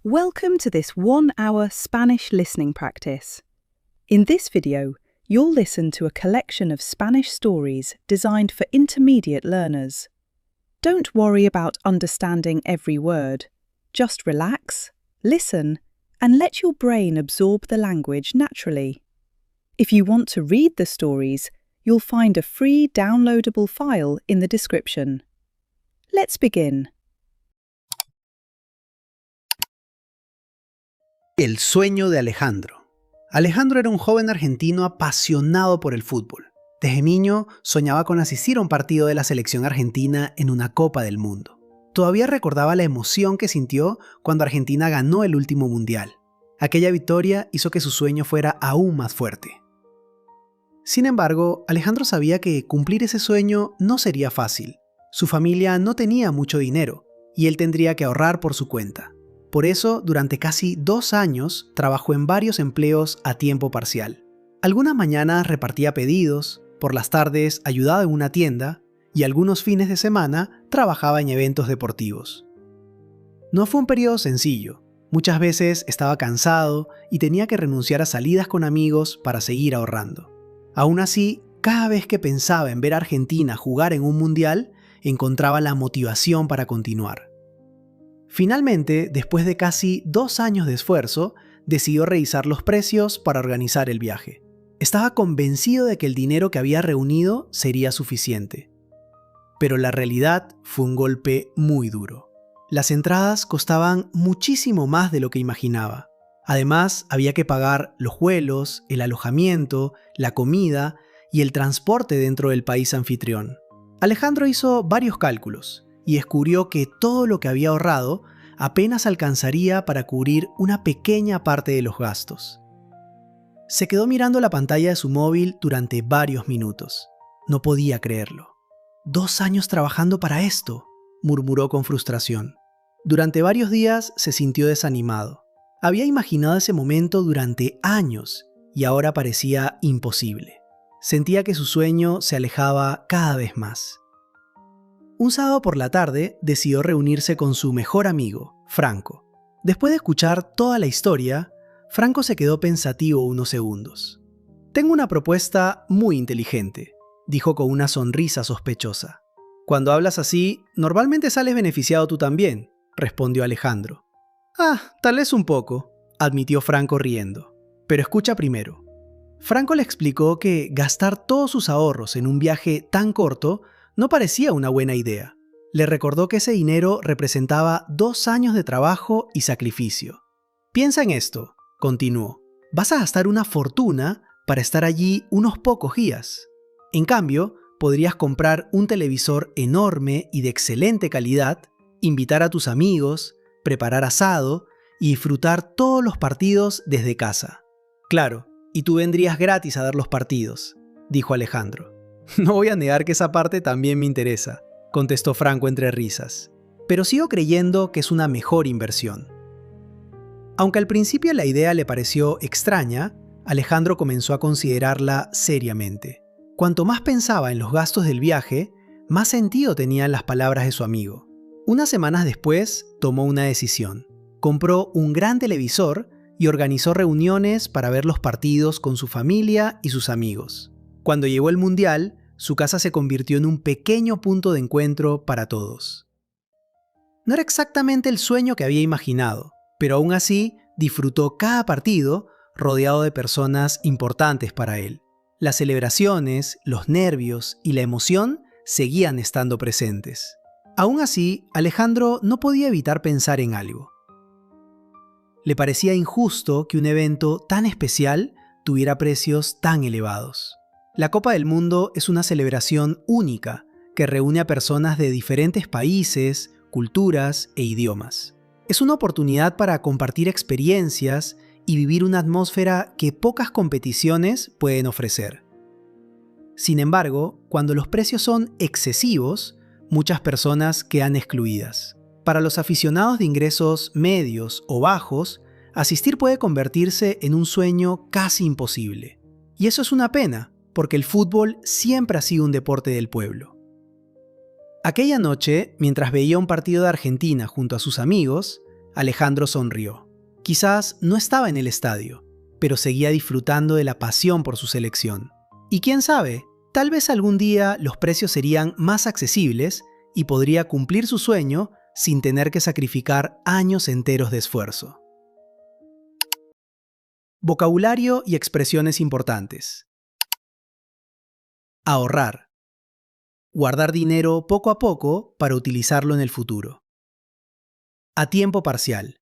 Welcome to this 1-hour Spanish listening practice. In this video, you'll listen to a collection of Spanish stories designed for intermediate learners. Don't worry about understanding every word. Just relax, listen, and let your brain absorb the language naturally. If you want to read the stories, you'll find a free downloadable file in the description. Let's begin. El sueño de Alejandro. Alejandro era un joven argentino apasionado por el fútbol. Desde niño soñaba con asistir a un partido de la selección argentina en una Copa del Mundo. Todavía recordaba la emoción que sintió cuando Argentina ganó el último mundial. Aquella victoria hizo que su sueño fuera aún más fuerte. Sin embargo, Alejandro sabía que cumplir ese sueño no sería fácil. Su familia no tenía mucho dinero y él tendría que ahorrar por su cuenta. Por eso, durante casi 2 años, trabajó en varios empleos a tiempo parcial. Algunas mañanas repartía pedidos, por las tardes ayudaba en una tienda y algunos fines de semana trabajaba en eventos deportivos. No fue un periodo sencillo. Muchas veces estaba cansado y tenía que renunciar a salidas con amigos para seguir ahorrando. Aún así, cada vez que pensaba en ver a Argentina jugar en un mundial, encontraba la motivación para continuar. Finalmente, después de casi 2 años de esfuerzo, decidió revisar los precios para organizar el viaje. Estaba convencido de que el dinero que había reunido sería suficiente. Pero la realidad fue un golpe muy duro. Las entradas costaban muchísimo más de lo que imaginaba. Además, había que pagar los vuelos, el alojamiento, la comida y el transporte dentro del país anfitrión. Alejandro hizo varios cálculos y descubrió que todo lo que había ahorrado apenas alcanzaría para cubrir una pequeña parte de los gastos. Se quedó mirando la pantalla de su móvil durante varios minutos. No podía creerlo. 2 años trabajando para esto, murmuró con frustración. Durante varios días se sintió desanimado. Había imaginado ese momento durante años y ahora parecía imposible. Sentía que su sueño se alejaba cada vez más. Un sábado por la tarde decidió reunirse con su mejor amigo, Franco. Después de escuchar toda la historia, Franco se quedó pensativo unos segundos. «Tengo una propuesta muy inteligente», dijo con una sonrisa sospechosa. «Cuando hablas así, normalmente sales beneficiado tú también», respondió Alejandro. Tal vez un poco», admitió Franco riendo. «Pero escucha primero». Franco le explicó que gastar todos sus ahorros en un viaje tan corto no parecía una buena idea. Le recordó que ese dinero representaba 2 años de trabajo y sacrificio. «Piensa en esto», continuó. «Vas a gastar una fortuna para estar allí unos pocos días. En cambio, podrías comprar un televisor enorme y de excelente calidad, invitar a tus amigos, preparar asado y disfrutar todos los partidos desde casa». «Claro, y tú vendrías gratis a ver los partidos», dijo Alejandro. «No voy a negar que esa parte también me interesa», contestó Franco entre risas. «Pero sigo creyendo que es una mejor inversión». Aunque al principio la idea le pareció extraña, Alejandro comenzó a considerarla seriamente. Cuanto más pensaba en los gastos del viaje, más sentido tenían las palabras de su amigo. Unas semanas después, tomó una decisión. Compró un gran televisor y organizó reuniones para ver los partidos con su familia y sus amigos. Cuando llegó el mundial, su casa se convirtió en un pequeño punto de encuentro para todos. No era exactamente el sueño que había imaginado, pero aún así disfrutó cada partido rodeado de personas importantes para él. Las celebraciones, los nervios y la emoción seguían estando presentes. Aún así, Alejandro no podía evitar pensar en algo. Le parecía injusto que un evento tan especial tuviera precios tan elevados. La Copa del Mundo es una celebración única que reúne a personas de diferentes países, culturas e idiomas. Es una oportunidad para compartir experiencias y vivir una atmósfera que pocas competiciones pueden ofrecer. Sin embargo, cuando los precios son excesivos, muchas personas quedan excluidas. Para los aficionados de ingresos medios o bajos, asistir puede convertirse en un sueño casi imposible. Y eso es una pena, porque el fútbol siempre ha sido un deporte del pueblo. Aquella noche, mientras veía un partido de Argentina junto a sus amigos, Alejandro sonrió. Quizás no estaba en el estadio, pero seguía disfrutando de la pasión por su selección. Y quién sabe, tal vez algún día los precios serían más accesibles y podría cumplir su sueño sin tener que sacrificar años enteros de esfuerzo. Vocabulario y expresiones importantes. Ahorrar. Guardar dinero poco a poco para utilizarlo en el futuro. A tiempo parcial.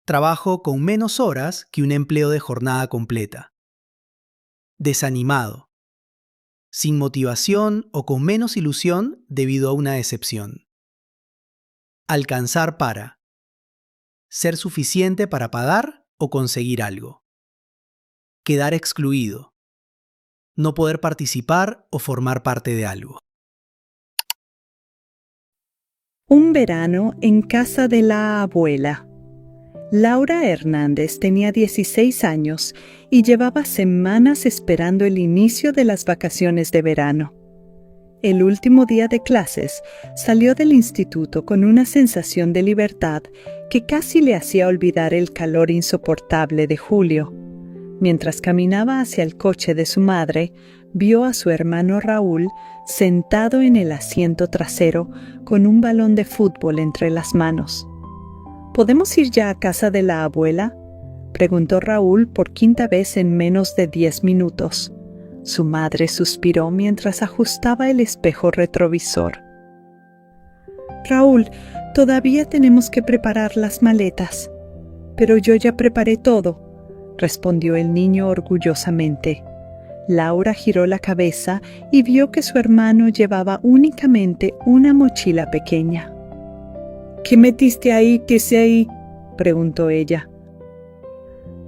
Trabajo con menos horas que un empleo de jornada completa. Desanimado. Sin motivación o con menos ilusión debido a una decepción. Alcanzar para. Ser suficiente para pagar o conseguir algo. Quedar excluido. No poder participar o formar parte de algo. Un verano en casa de la abuela. Laura Hernández tenía 16 años y llevaba semanas esperando el inicio de las vacaciones de verano. El último día de clases salió del instituto con una sensación de libertad que casi le hacía olvidar el calor insoportable de julio. Mientras caminaba hacia el coche de su madre, vio a su hermano Raúl sentado en el asiento trasero con un balón de fútbol entre las manos. ¿Podemos ir ya a casa de la abuela?, preguntó Raúl por quinta vez en menos de 10 minutos. Su madre suspiró mientras ajustaba el espejo retrovisor. Raúl, todavía tenemos que preparar las maletas. Pero yo ya preparé todo, respondió el niño orgullosamente. Laura giró la cabeza y vio que su hermano llevaba únicamente una mochila pequeña. ¿Qué metiste ahí, que sé ahí?, preguntó ella.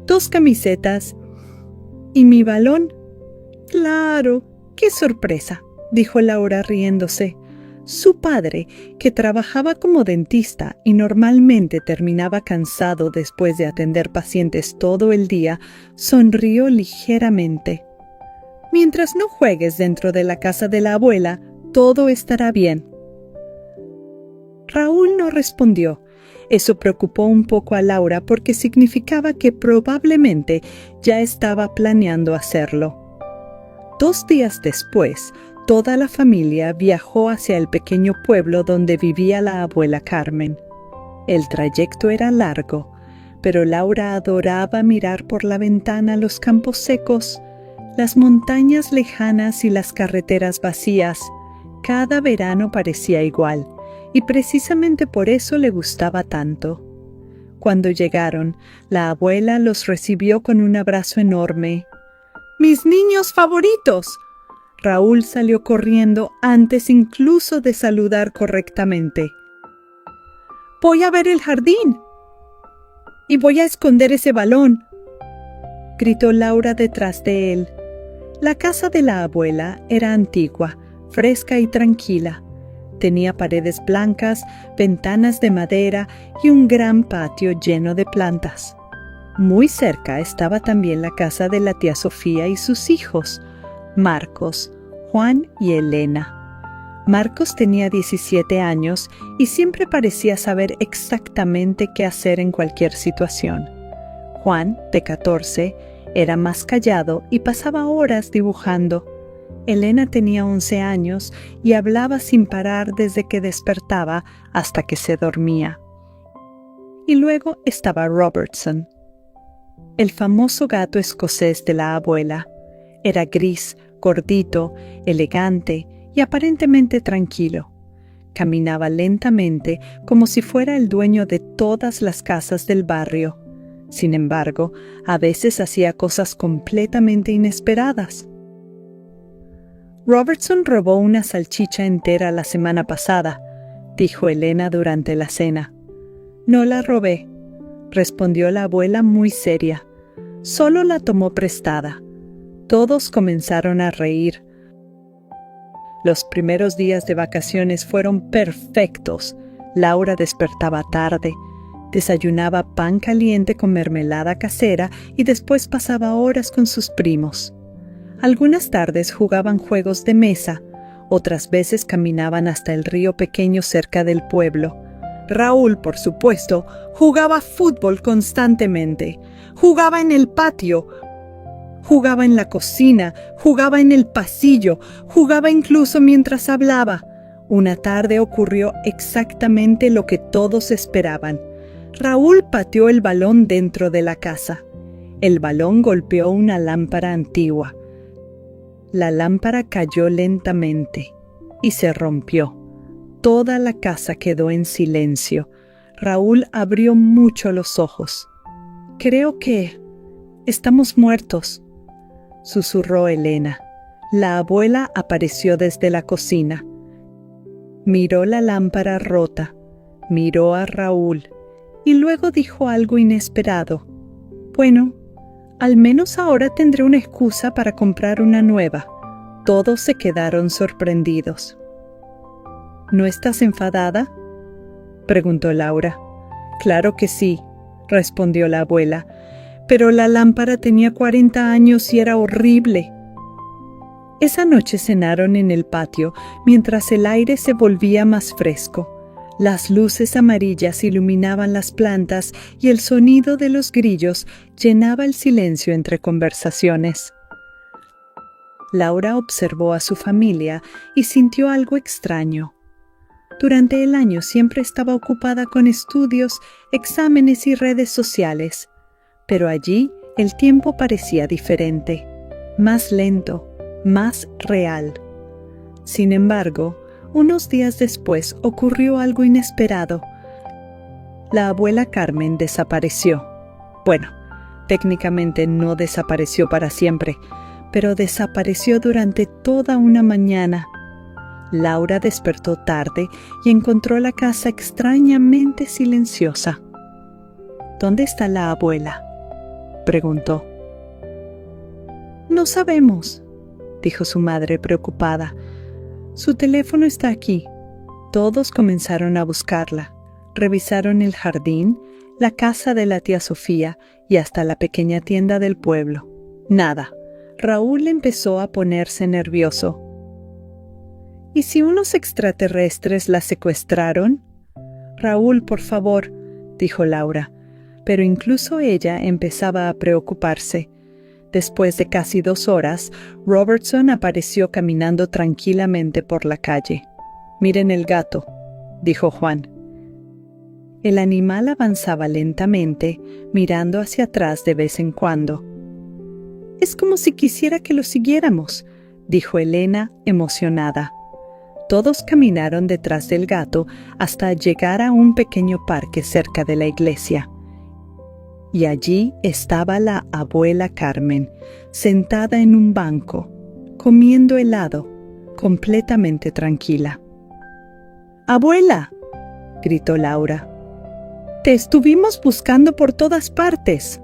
2 camisetas. ¿Y mi balón? Claro, qué sorpresa, dijo Laura riéndose. Su padre, que trabajaba como dentista y normalmente terminaba cansado después de atender pacientes todo el día, sonrió ligeramente. Mientras no juegues dentro de la casa de la abuela, todo estará bien. Raúl no respondió. Eso preocupó un poco a Laura porque significaba que probablemente ya estaba planeando hacerlo. 2 días después, toda la familia viajó hacia el pequeño pueblo donde vivía la abuela Carmen. El trayecto era largo, pero Laura adoraba mirar por la ventana los campos secos, las montañas lejanas y las carreteras vacías. Cada verano parecía igual, y precisamente por eso le gustaba tanto. Cuando llegaron, la abuela los recibió con un abrazo enorme. ¡Mis niños favoritos! Raúl salió corriendo antes incluso de saludar correctamente. «Voy a ver el jardín y voy a esconder ese balón», gritó Laura detrás de él. La casa de la abuela era antigua, fresca y tranquila. Tenía paredes blancas, ventanas de madera y un gran patio lleno de plantas. Muy cerca estaba también la casa de la tía Sofía y sus hijos, Marcos, Juan y Elena. Marcos tenía 17 años y siempre parecía saber exactamente qué hacer en cualquier situación. Juan, de 14, era más callado y pasaba horas dibujando. Elena tenía 11 años y hablaba sin parar desde que despertaba hasta que se dormía. Y luego estaba Robertson, el famoso gato escocés de la abuela. Era gris, gordito, elegante y aparentemente tranquilo. Caminaba lentamente como si fuera el dueño de todas las casas del barrio. Sin embargo, a veces hacía cosas completamente inesperadas. Robertson robó una salchicha entera la semana pasada, dijo Elena durante la cena. No la robé, respondió la abuela muy seria. Solo la tomó prestada. Todos comenzaron a reír. Los primeros días de vacaciones fueron perfectos. Laura despertaba tarde, desayunaba pan caliente con mermelada casera y después pasaba horas con sus primos. Algunas tardes jugaban juegos de mesa, otras veces caminaban hasta el río pequeño cerca del pueblo. Raúl, por supuesto, jugaba fútbol constantemente. Jugaba en el patio, jugaba en la cocina, jugaba en el pasillo, jugaba incluso mientras hablaba. Una tarde ocurrió exactamente lo que todos esperaban. Raúl pateó el balón dentro de la casa. El balón golpeó una lámpara antigua. La lámpara cayó lentamente y se rompió. Toda la casa quedó en silencio. Raúl abrió mucho los ojos. «Creo que estamos muertos», susurró Elena. La abuela apareció desde la cocina. Miró la lámpara rota, miró a Raúl y luego dijo algo inesperado. «Bueno, al menos ahora tendré una excusa para comprar una nueva». Todos se quedaron sorprendidos. «¿No estás enfadada?», preguntó Laura. «Claro que sí», respondió la abuela, «pero la lámpara tenía 40 años y era horrible». Esa noche cenaron en el patio mientras el aire se volvía más fresco. Las luces amarillas iluminaban las plantas y el sonido de los grillos llenaba el silencio entre conversaciones. Laura observó a su familia y sintió algo extraño. Durante el año siempre estaba ocupada con estudios, exámenes y redes sociales, pero allí el tiempo parecía diferente, más lento, más real. Sin embargo, unos días después ocurrió algo inesperado. La abuela Carmen desapareció. Bueno, técnicamente no desapareció para siempre, pero desapareció durante toda una mañana. Laura despertó tarde y encontró la casa extrañamente silenciosa. «¿Dónde está la abuela?», preguntó. «No sabemos», dijo su madre preocupada. «Su teléfono está aquí». Todos comenzaron a buscarla. Revisaron el jardín, la casa de la tía Sofía y hasta la pequeña tienda del pueblo. Nada. Raúl empezó a ponerse nervioso. «¿Y si unos extraterrestres la secuestraron?». «Raúl, por favor», dijo Laura, pero incluso ella empezaba a preocuparse. Después de casi 2 horas, Robertson apareció caminando tranquilamente por la calle. «Miren el gato», dijo Juan. El animal avanzaba lentamente, mirando hacia atrás de vez en cuando. «Es como si quisiera que lo siguiéramos», dijo Elena, emocionada. Todos caminaron detrás del gato hasta llegar a un pequeño parque cerca de la iglesia. Y allí estaba la abuela Carmen, sentada en un banco, comiendo helado, completamente tranquila. «¡Abuela!», gritó Laura. «Te estuvimos buscando por todas partes».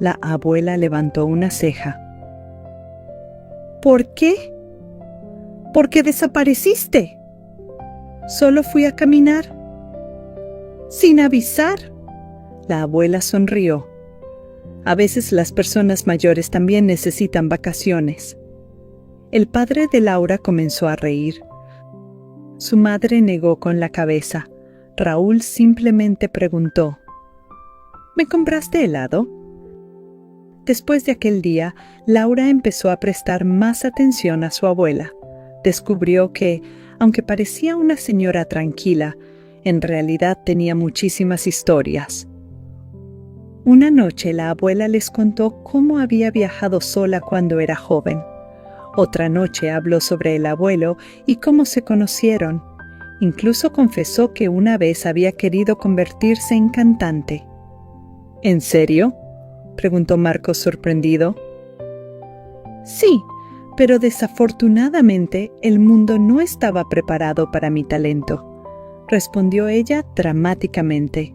La abuela levantó una ceja. «¿Por qué?». «¿Por qué desapareciste?». «Solo fui a caminar». «¿Sin avisar?». La abuela sonrió. A veces las personas mayores también necesitan vacaciones. El padre de Laura comenzó a reír. Su madre negó con la cabeza. Raúl simplemente preguntó: «¿Me compraste helado?». Después de aquel día, Laura empezó a prestar más atención a su abuela. Descubrió que, aunque parecía una señora tranquila, en realidad tenía muchísimas historias. Una noche la abuela les contó cómo había viajado sola cuando era joven. Otra noche habló sobre el abuelo y cómo se conocieron. Incluso confesó que una vez había querido convertirse en cantante. «¿En serio?», preguntó Marcos sorprendido. «Sí, pero desafortunadamente el mundo no estaba preparado para mi talento», respondió ella dramáticamente.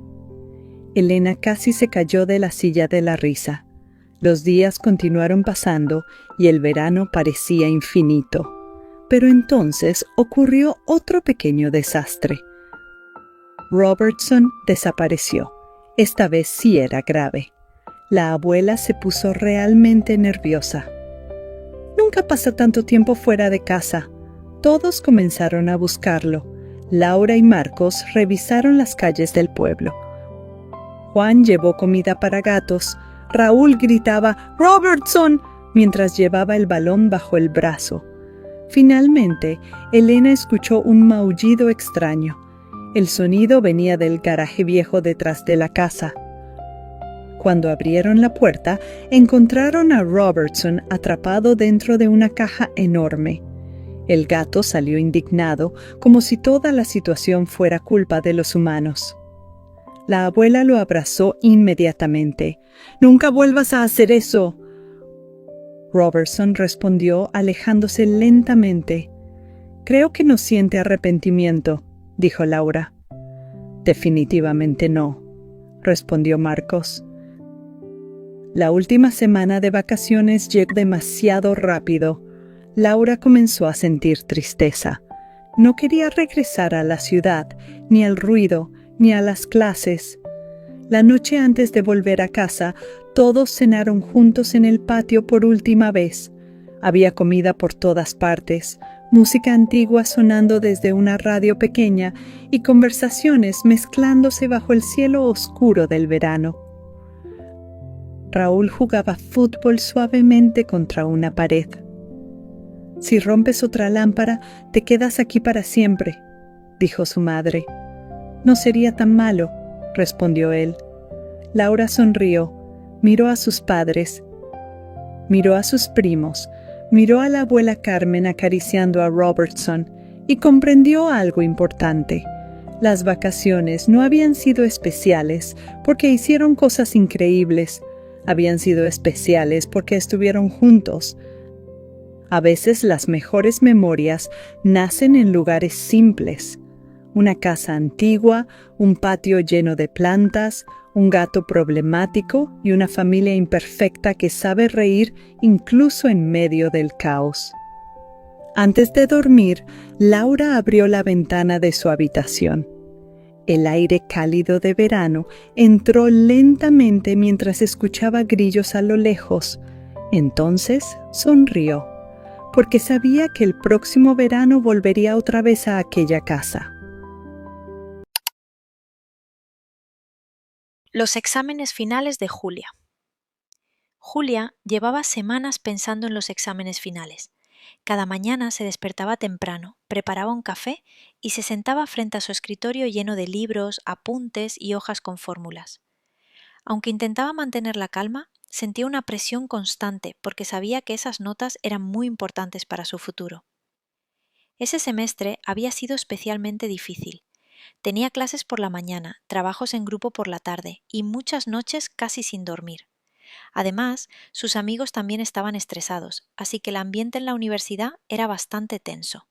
Elena casi se cayó de la silla de la risa. Los días continuaron pasando y el verano parecía infinito. Pero entonces ocurrió otro pequeño desastre. Robertson desapareció. Esta vez sí era grave. La abuela se puso realmente nerviosa. «Nunca pasa tanto tiempo fuera de casa». Todos comenzaron a buscarlo. Laura y Marcos revisaron las calles del pueblo. Juan llevó comida para gatos. Raúl gritaba «¡Robertson!» mientras llevaba el balón bajo el brazo. Finalmente, Elena escuchó un maullido extraño. El sonido venía del garaje viejo detrás de la casa. Cuando abrieron la puerta, encontraron a Robertson atrapado dentro de una caja enorme. El gato salió indignado, como si toda la situación fuera culpa de los humanos. La abuela lo abrazó inmediatamente. «¡Nunca vuelvas a hacer eso!» Robertson respondió alejándose lentamente. «Creo que no siente arrepentimiento», dijo Laura. «Definitivamente no», respondió Marcos. La última semana de vacaciones llegó demasiado rápido. Laura comenzó a sentir tristeza. No quería regresar a la ciudad, ni al ruido, ni a las clases. La noche antes de volver a casa, todos cenaron juntos en el patio por última vez. Había comida por todas partes, música antigua sonando desde una radio pequeña y conversaciones mezclándose bajo el cielo oscuro del verano. Raúl jugaba fútbol suavemente contra una pared. «Si rompes otra lámpara, te quedas aquí para siempre», dijo su madre. «No sería tan malo», respondió él. Laura sonrió, miró a sus padres, miró a sus primos, miró a la abuela Carmen acariciando a Robertson y comprendió algo importante. Las vacaciones no habían sido especiales porque hicieron cosas increíbles. Habían sido especiales porque estuvieron juntos. A veces las mejores memorias nacen en lugares simples. Una casa antigua, un patio lleno de plantas, un gato problemático y una familia imperfecta que sabe reír incluso en medio del caos. Antes de dormir, Laura abrió la ventana de su habitación. El aire cálido de verano entró lentamente mientras escuchaba grillos a lo lejos. Entonces sonrió, porque sabía que el próximo verano volvería otra vez a aquella casa. Los exámenes finales de Julia. Julia llevaba semanas pensando en los exámenes finales. Cada mañana se despertaba temprano, preparaba un café y se sentaba frente a su escritorio lleno de libros, apuntes y hojas con fórmulas. Aunque intentaba mantener la calma, sentía una presión constante porque sabía que esas notas eran muy importantes para su futuro. Ese semestre había sido especialmente difícil. Tenía clases por la mañana, trabajos en grupo por la tarde y muchas noches casi sin dormir. Además, sus amigos también estaban estresados, así que el ambiente en la universidad era bastante tenso.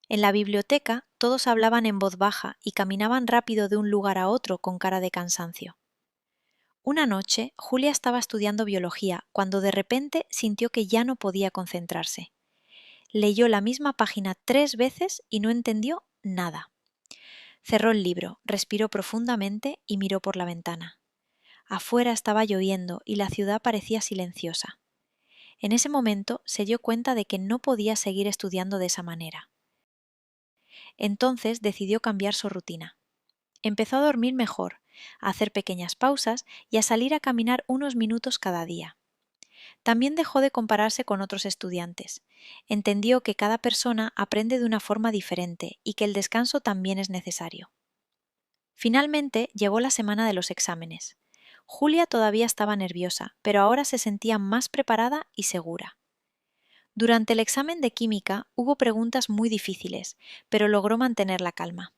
En la biblioteca todos hablaban en voz baja y caminaban rápido de un lugar a otro con cara de cansancio. Una noche, Julia estaba estudiando biología cuando de repente sintió que ya no podía concentrarse. Leyó la misma página 3 veces y no entendió nada. Cerró el libro, respiró profundamente y miró por la ventana. Afuera estaba lloviendo y la ciudad parecía silenciosa. En ese momento se dio cuenta de que no podía seguir estudiando de esa manera. Entonces decidió cambiar su rutina. Empezó a dormir mejor, a hacer pequeñas pausas y a salir a caminar unos minutos cada día. También dejó de compararse con otros estudiantes. Entendió que cada persona aprende de una forma diferente y que el descanso también es necesario. Finalmente llegó la semana de los exámenes. Julia todavía estaba nerviosa, pero ahora se sentía más preparada y segura. Durante el examen de química hubo preguntas muy difíciles, pero logró mantener la calma.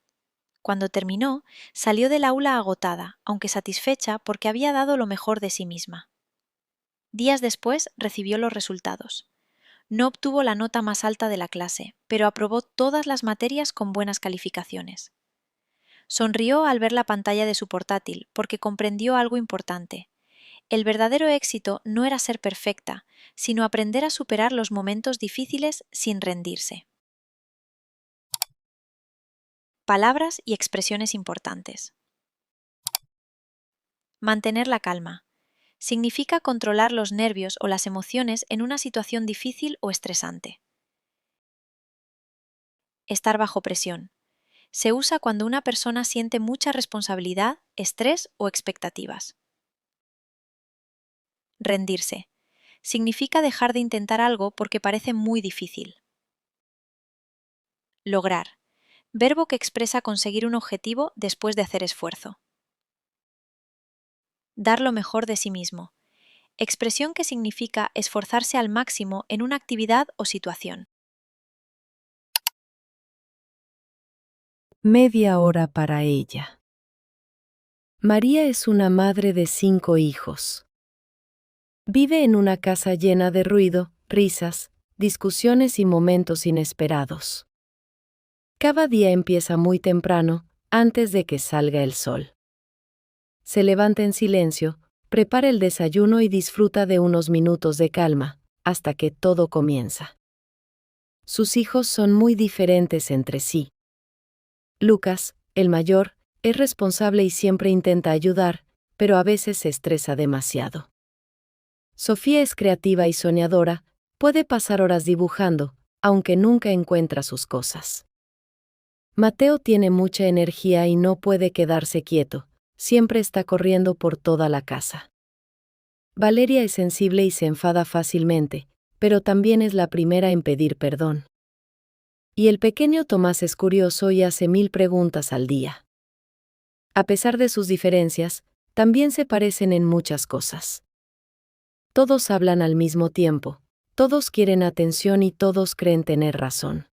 Cuando terminó, salió del aula agotada, aunque satisfecha porque había dado lo mejor de sí misma. Días después recibió los resultados. No obtuvo la nota más alta de la clase, pero aprobó todas las materias con buenas calificaciones. Sonrió al ver la pantalla de su portátil porque comprendió algo importante. El verdadero éxito no era ser perfecta, sino aprender a superar los momentos difíciles sin rendirse. Palabras y expresiones importantes. Mantener la calma. Significa controlar los nervios o las emociones en una situación difícil o estresante. Estar bajo presión. Se usa cuando una persona siente mucha responsabilidad, estrés o expectativas. Rendirse. Significa dejar de intentar algo porque parece muy difícil. Lograr. Verbo que expresa conseguir un objetivo después de hacer esfuerzo. Dar lo mejor de sí mismo. Expresión que significa esforzarse al máximo en una actividad o situación. Media hora para ella. María es una madre de 5 hijos. Vive en una casa llena de ruido, risas, discusiones y momentos inesperados. Cada día empieza muy temprano, antes de que salga el sol. Se levanta en silencio, prepara el desayuno y disfruta de unos minutos de calma, hasta que todo comienza. Sus hijos son muy diferentes entre sí. Lucas, el mayor, es responsable y siempre intenta ayudar, pero a veces se estresa demasiado. Sofía es creativa y soñadora, puede pasar horas dibujando, aunque nunca encuentra sus cosas. Mateo tiene mucha energía y no puede quedarse quieto, siempre está corriendo por toda la casa. Valeria es sensible y se enfada fácilmente, pero también es la primera en pedir perdón. Y el pequeño Tomás es curioso y hace 1000 preguntas al día. A pesar de sus diferencias, también se parecen en muchas cosas. Todos hablan al mismo tiempo, todos quieren atención y todos creen tener razón.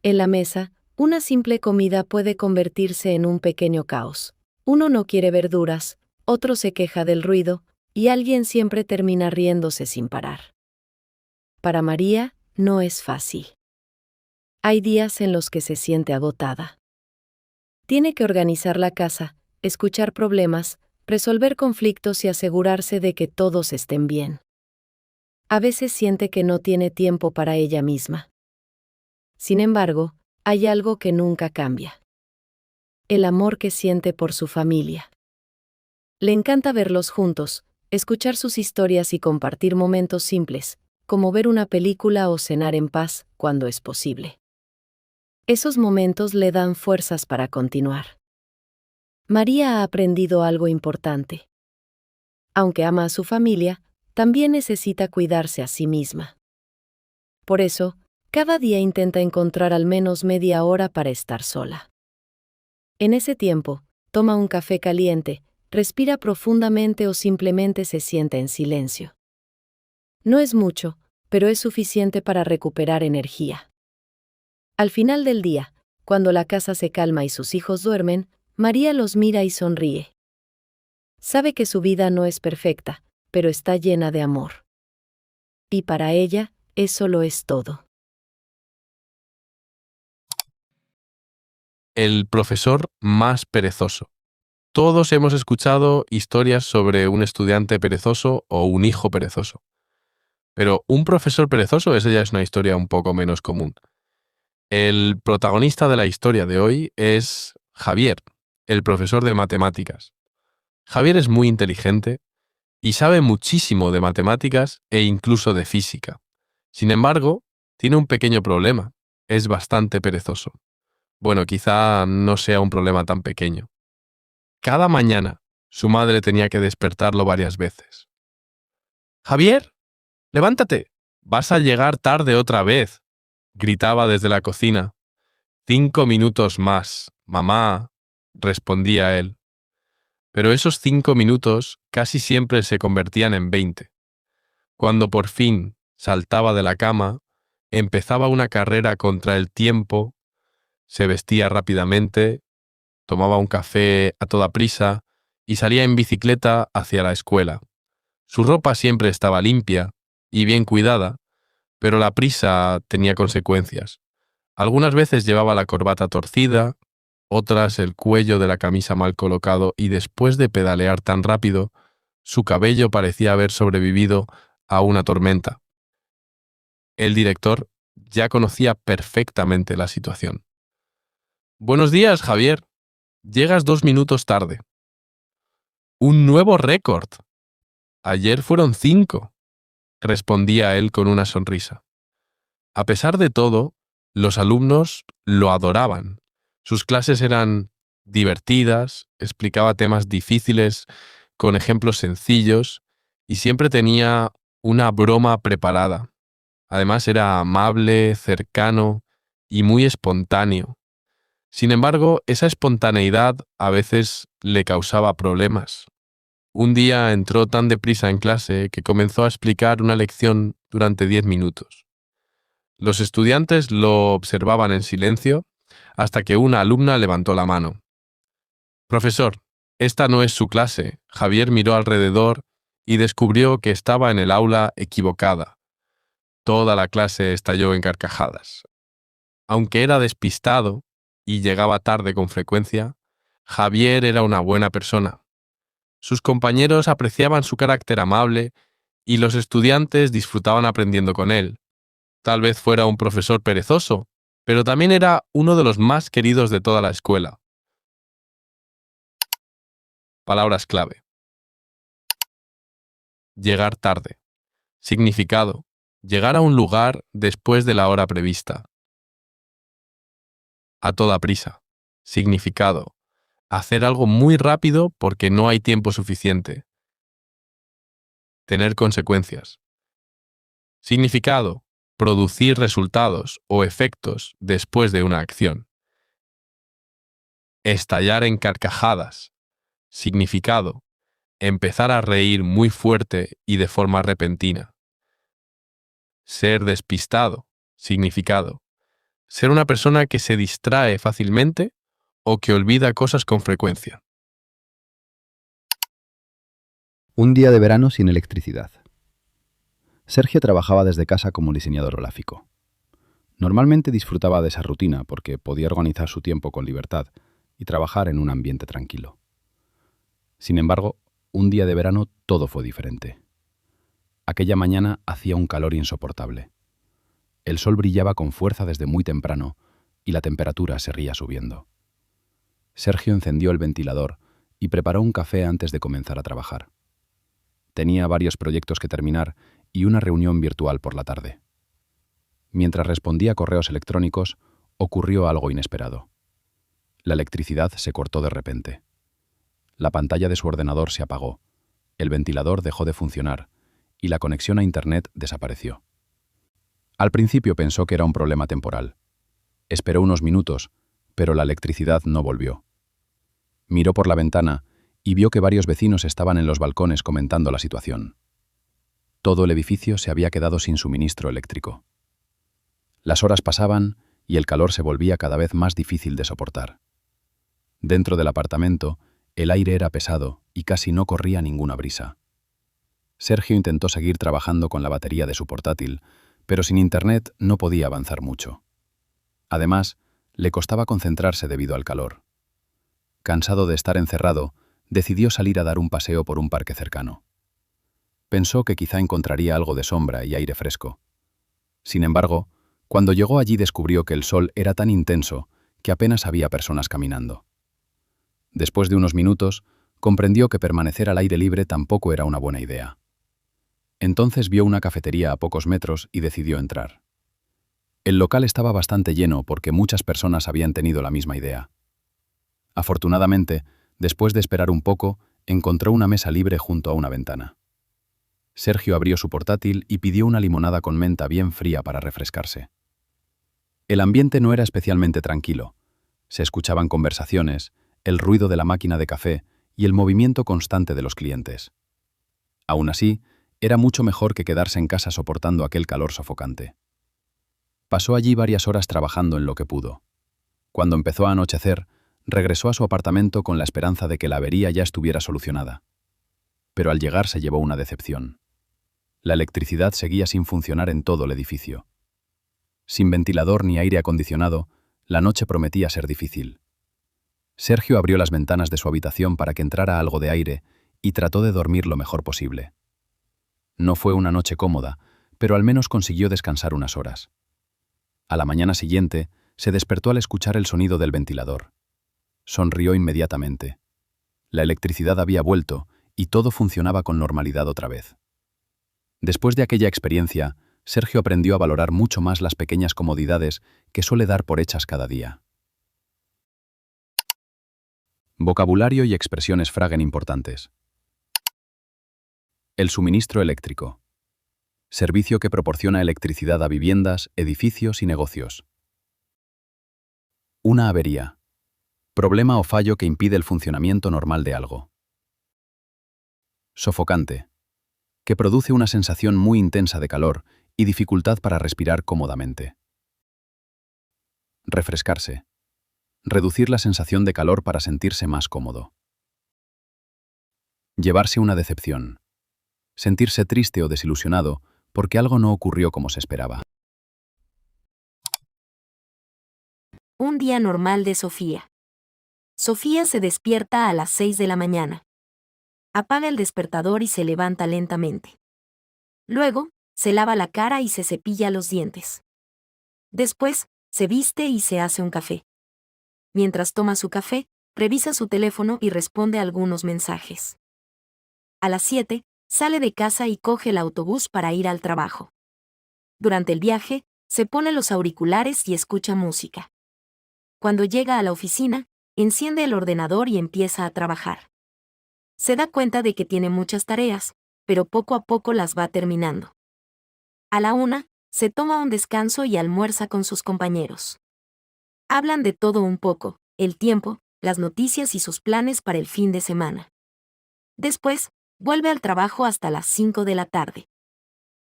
En la mesa, una simple comida puede convertirse en un pequeño caos. Uno no quiere verduras, otro se queja del ruido, y alguien siempre termina riéndose sin parar. Para María, no es fácil. Hay días en los que se siente agotada. Tiene que organizar la casa, escuchar problemas, resolver conflictos y asegurarse de que todos estén bien. A veces siente que no tiene tiempo para ella misma. Sin embargo, hay algo que nunca cambia. El amor que siente por su familia. Le encanta verlos juntos, escuchar sus historias y compartir momentos simples, como ver una película o cenar en paz, cuando es posible. Esos momentos le dan fuerzas para continuar. María ha aprendido algo importante. Aunque ama a su familia, también necesita cuidarse a sí misma. Por eso, cada día intenta encontrar al menos media hora para estar sola. En ese tiempo, toma un café caliente, respira profundamente o simplemente se sienta en silencio. No es mucho, pero es suficiente para recuperar energía. Al final del día, cuando la casa se calma y sus hijos duermen, María los mira y sonríe. Sabe que su vida no es perfecta, pero está llena de amor. Y para ella, eso lo es todo. El profesor más perezoso. Todos hemos escuchado historias sobre un estudiante perezoso o un hijo perezoso. Pero un profesor perezoso, esa ya es una historia un poco menos común. El protagonista de la historia de hoy es Javier, el profesor de matemáticas. Javier es muy inteligente y sabe muchísimo de matemáticas e incluso de física. Sin embargo, tiene un pequeño problema. Es bastante perezoso. Bueno, quizá no sea un problema tan pequeño. Cada mañana, su madre tenía que despertarlo varias veces. «Javier, levántate, vas a llegar tarde otra vez», gritaba desde la cocina. «5 minutos más, mamá», respondía él. Pero esos 5 minutos casi siempre se convertían en 20. Cuando por fin saltaba de la cama, empezaba una carrera contra el tiempo, se vestía rápidamente, tomaba un café a toda prisa y salía en bicicleta hacia la escuela. Su ropa siempre estaba limpia y bien cuidada, pero la prisa tenía consecuencias. Algunas veces llevaba la corbata torcida, otras el cuello de la camisa mal colocado y después de pedalear tan rápido, su cabello parecía haber sobrevivido a una tormenta. El director ya conocía perfectamente la situación. «Buenos días, Javier. Llegas 2 minutos tarde». «¡Un nuevo récord! Ayer fueron 5», respondía él con una sonrisa. A pesar de todo, los alumnos lo adoraban. Sus clases eran divertidas, explicaba temas difíciles con ejemplos sencillos y siempre tenía una broma preparada. Además era amable, cercano y muy espontáneo. Sin embargo, esa espontaneidad a veces le causaba problemas. Un día entró tan deprisa en clase que comenzó a explicar una lección durante 10 minutos. Los estudiantes lo observaban en silencio hasta que una alumna levantó la mano. «Profesor, esta no es su clase». Javier miró alrededor y descubrió que estaba en el aula equivocada. Toda la clase estalló en carcajadas. Aunque era despistado y llegaba tarde con frecuencia, Javier era una buena persona. Sus compañeros apreciaban su carácter amable y los estudiantes disfrutaban aprendiendo con él. Tal vez fuera un profesor perezoso, pero también era uno de los más queridos de toda la escuela. Palabras clave. Llegar tarde. Significado: llegar a un lugar después de la hora prevista. A toda prisa. Significado: hacer algo muy rápido porque no hay tiempo suficiente. Tener consecuencias. Significado: producir resultados o efectos después de una acción. Estallar en carcajadas. Significado: empezar a reír muy fuerte y de forma repentina. Ser despistado. Significado: ser una persona que se distrae fácilmente o que olvida cosas con frecuencia. Un día de verano sin electricidad. Sergio trabajaba desde casa como diseñador gráfico. Normalmente disfrutaba de esa rutina porque podía organizar su tiempo con libertad y trabajar en un ambiente tranquilo. Sin embargo, un día de verano todo fue diferente. Aquella mañana hacía un calor insoportable. El sol brillaba con fuerza desde muy temprano y la temperatura seguía subiendo. Sergio encendió el ventilador y preparó un café antes de comenzar a trabajar. Tenía varios proyectos que terminar y una reunión virtual por la tarde. Mientras respondía a correos electrónicos, ocurrió algo inesperado. La electricidad se cortó de repente. La pantalla de su ordenador se apagó, el ventilador dejó de funcionar y la conexión a Internet desapareció. Al principio pensó que era un problema temporal. Esperó unos minutos, pero la electricidad no volvió. Miró por la ventana y vio que varios vecinos estaban en los balcones comentando la situación. Todo el edificio se había quedado sin suministro eléctrico. Las horas pasaban y el calor se volvía cada vez más difícil de soportar. Dentro del apartamento, el aire era pesado y casi no corría ninguna brisa. Sergio intentó seguir trabajando con la batería de su portátil, pero sin Internet no podía avanzar mucho. Además, le costaba concentrarse debido al calor. Cansado de estar encerrado, decidió salir a dar un paseo por un parque cercano. Pensó que quizá encontraría algo de sombra y aire fresco. Sin embargo, cuando llegó allí descubrió que el sol era tan intenso que apenas había personas caminando. Después de unos minutos, comprendió que permanecer al aire libre tampoco era una buena idea. Entonces vio una cafetería a pocos metros y decidió entrar. El local estaba bastante lleno porque muchas personas habían tenido la misma idea. Afortunadamente, después de esperar un poco, encontró una mesa libre junto a una ventana. Sergio abrió su portátil y pidió una limonada con menta bien fría para refrescarse. El ambiente no era especialmente tranquilo. Se escuchaban conversaciones, el ruido de la máquina de café y el movimiento constante de los clientes. Aún así, era mucho mejor que quedarse en casa soportando aquel calor sofocante. Pasó allí varias horas trabajando en lo que pudo. Cuando empezó a anochecer, regresó a su apartamento con la esperanza de que la avería ya estuviera solucionada. Pero al llegar se llevó una decepción. La electricidad seguía sin funcionar en todo el edificio. Sin ventilador ni aire acondicionado, la noche prometía ser difícil. Sergio abrió las ventanas de su habitación para que entrara algo de aire y trató de dormir lo mejor posible. No fue una noche cómoda, pero al menos consiguió descansar unas horas. A la mañana siguiente, se despertó al escuchar el sonido del ventilador. Sonrió inmediatamente. La electricidad había vuelto y todo funcionaba con normalidad otra vez. Después de aquella experiencia, Sergio aprendió a valorar mucho más las pequeñas comodidades que suele dar por hechas cada día. Vocabulario y expresiones fragen importantes. El suministro eléctrico. Servicio que proporciona electricidad a viviendas, edificios y negocios. Una avería. Problema o fallo que impide el funcionamiento normal de algo. Sofocante. Que produce una sensación muy intensa de calor y dificultad para respirar cómodamente. Refrescarse. Reducir la sensación de calor para sentirse más cómodo. Llevarse una decepción. Sentirse triste o desilusionado porque algo no ocurrió como se esperaba. Un día normal de Sofía. Sofía se despierta a las 6 de la mañana. Apaga el despertador y se levanta lentamente. Luego, se lava la cara y se cepilla los dientes. Después, se viste y se hace un café. Mientras toma su café, revisa su teléfono y responde a algunos mensajes. A las 7, sale de casa y coge el autobús para ir al trabajo. Durante el viaje, se pone los auriculares y escucha música. Cuando llega a la oficina, enciende el ordenador y empieza a trabajar. Se da cuenta de que tiene muchas tareas, pero poco a poco las va terminando. A la 1, se toma un descanso y almuerza con sus compañeros. Hablan de todo un poco, el tiempo, las noticias y sus planes para el fin de semana. Después, vuelve al trabajo hasta las 5 de la tarde.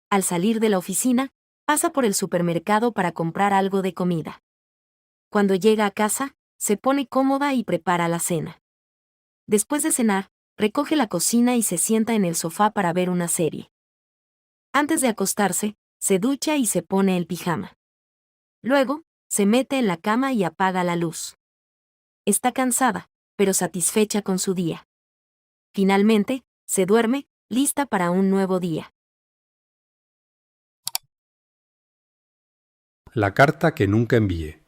Al salir de la oficina, pasa por el supermercado para comprar algo de comida. Cuando llega a casa, se pone cómoda y prepara la cena. Después de cenar, recoge la cocina y se sienta en el sofá para ver una serie. Antes de acostarse, se ducha y se pone el pijama. Luego, se mete en la cama y apaga la luz. Está cansada, pero satisfecha con su día. Finalmente, se duerme, lista para un nuevo día. La carta que nunca envié.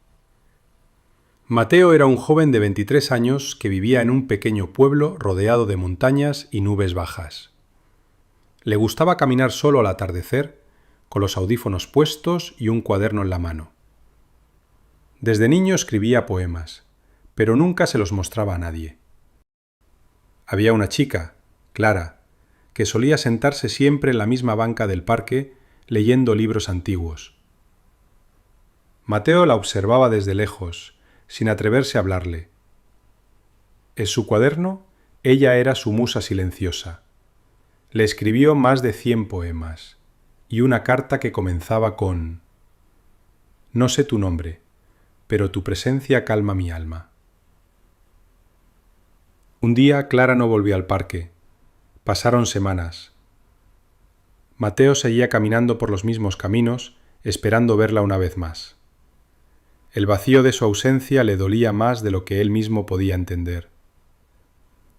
Mateo era un joven de 23 años que vivía en un pequeño pueblo rodeado de montañas y nubes bajas. Le gustaba caminar solo al atardecer, con los audífonos puestos y un cuaderno en la mano. Desde niño escribía poemas, pero nunca se los mostraba a nadie. Había una chica, Clara, que solía sentarse siempre en la misma banca del parque leyendo libros antiguos. Mateo la observaba desde lejos, sin atreverse a hablarle. En su cuaderno, ella era su musa silenciosa. Le escribió más de 100 poemas, y una carta que comenzaba con: «No sé tu nombre, pero tu presencia calma mi alma». Un día Clara no volvió al parque. Pasaron semanas. Mateo seguía caminando por los mismos caminos, esperando verla una vez más. El vacío de su ausencia le dolía más de lo que él mismo podía entender.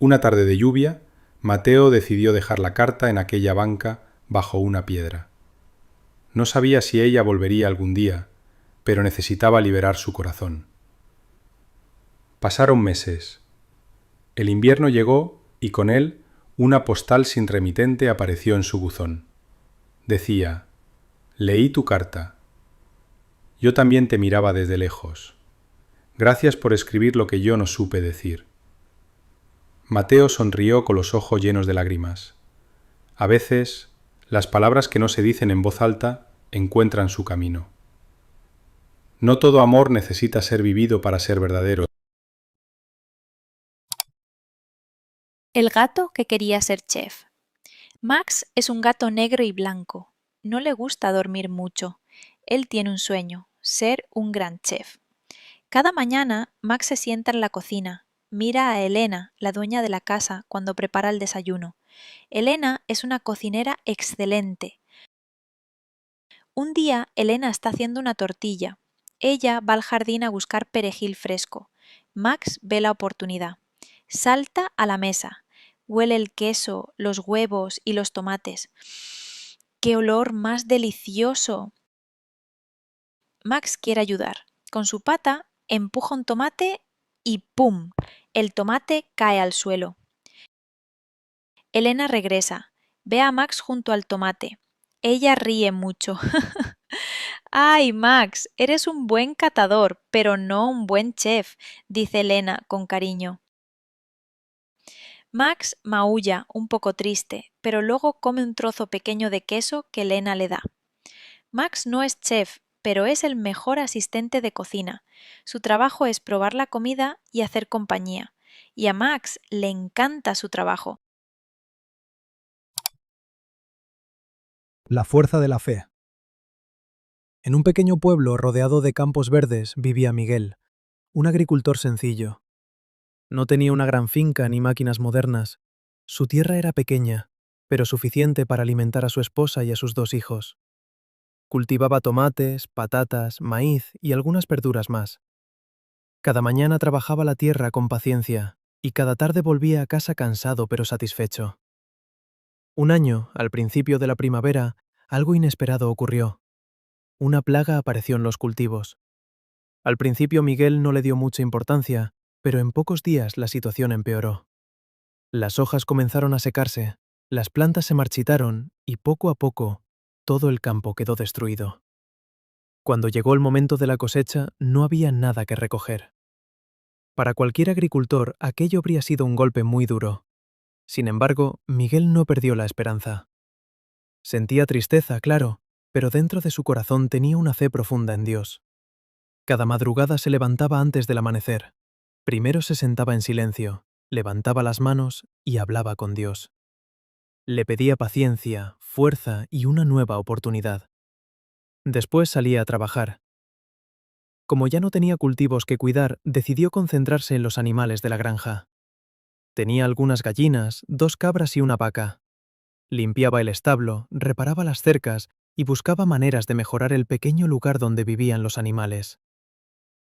Una tarde de lluvia, Mateo decidió dejar la carta en aquella banca bajo una piedra. No sabía si ella volvería algún día, pero necesitaba liberar su corazón. Pasaron meses. El invierno llegó y con él una postal sin remitente apareció en su buzón. Decía: «Leí tu carta. Yo también te miraba desde lejos. Gracias por escribir lo que yo no supe decir». Mateo sonrió con los ojos llenos de lágrimas. A veces, las palabras que no se dicen en voz alta encuentran su camino. No todo amor necesita ser vivido para ser verdadero. El gato que quería ser chef. Max es un gato negro y blanco. No le gusta dormir mucho. Él tiene un sueño: ser un gran chef. Cada mañana, Max se sienta en la cocina. Mira a Elena, la dueña de la casa, cuando prepara el desayuno. Elena es una cocinera excelente. Un día, Elena está haciendo una tortilla. Ella va al jardín a buscar perejil fresco. Max ve la oportunidad. Salta a la mesa. Huele el queso, los huevos y los tomates. ¡Qué olor más delicioso! Max quiere ayudar. Con su pata empuja un tomate y ¡pum! El tomate cae al suelo. Elena regresa. Ve a Max junto al tomate. Ella ríe mucho. ¡Ay, Max! Eres un buen catador, pero no un buen chef, dice Elena con cariño. Max maulla un poco triste, pero luego come un trozo pequeño de queso que Lena le da. Max no es chef, pero es el mejor asistente de cocina. Su trabajo es probar la comida y hacer compañía. Y a Max le encanta su trabajo. La fuerza de la fe. En un pequeño pueblo rodeado de campos verdes vivía Miguel, un agricultor sencillo. No tenía una gran finca ni máquinas modernas. Su tierra era pequeña, pero suficiente para alimentar a su esposa y a sus 2 hijos. Cultivaba tomates, patatas, maíz y algunas verduras más. Cada mañana trabajaba la tierra con paciencia y cada tarde volvía a casa cansado pero satisfecho. Un año, al principio de la primavera, algo inesperado ocurrió. Una plaga apareció en los cultivos. Al principio Miguel no le dio mucha importancia, pero en pocos días la situación empeoró. Las hojas comenzaron a secarse, las plantas se marchitaron y poco a poco todo el campo quedó destruido. Cuando llegó el momento de la cosecha, no había nada que recoger. Para cualquier agricultor, aquello habría sido un golpe muy duro. Sin embargo, Miguel no perdió la esperanza. Sentía tristeza, claro, pero dentro de su corazón tenía una fe profunda en Dios. Cada madrugada se levantaba antes del amanecer. Primero se sentaba en silencio, levantaba las manos y hablaba con Dios. Le pedía paciencia, fuerza y una nueva oportunidad. Después salía a trabajar. Como ya no tenía cultivos que cuidar, decidió concentrarse en los animales de la granja. Tenía algunas gallinas, 2 cabras y una vaca. Limpiaba el establo, reparaba las cercas y buscaba maneras de mejorar el pequeño lugar donde vivían los animales.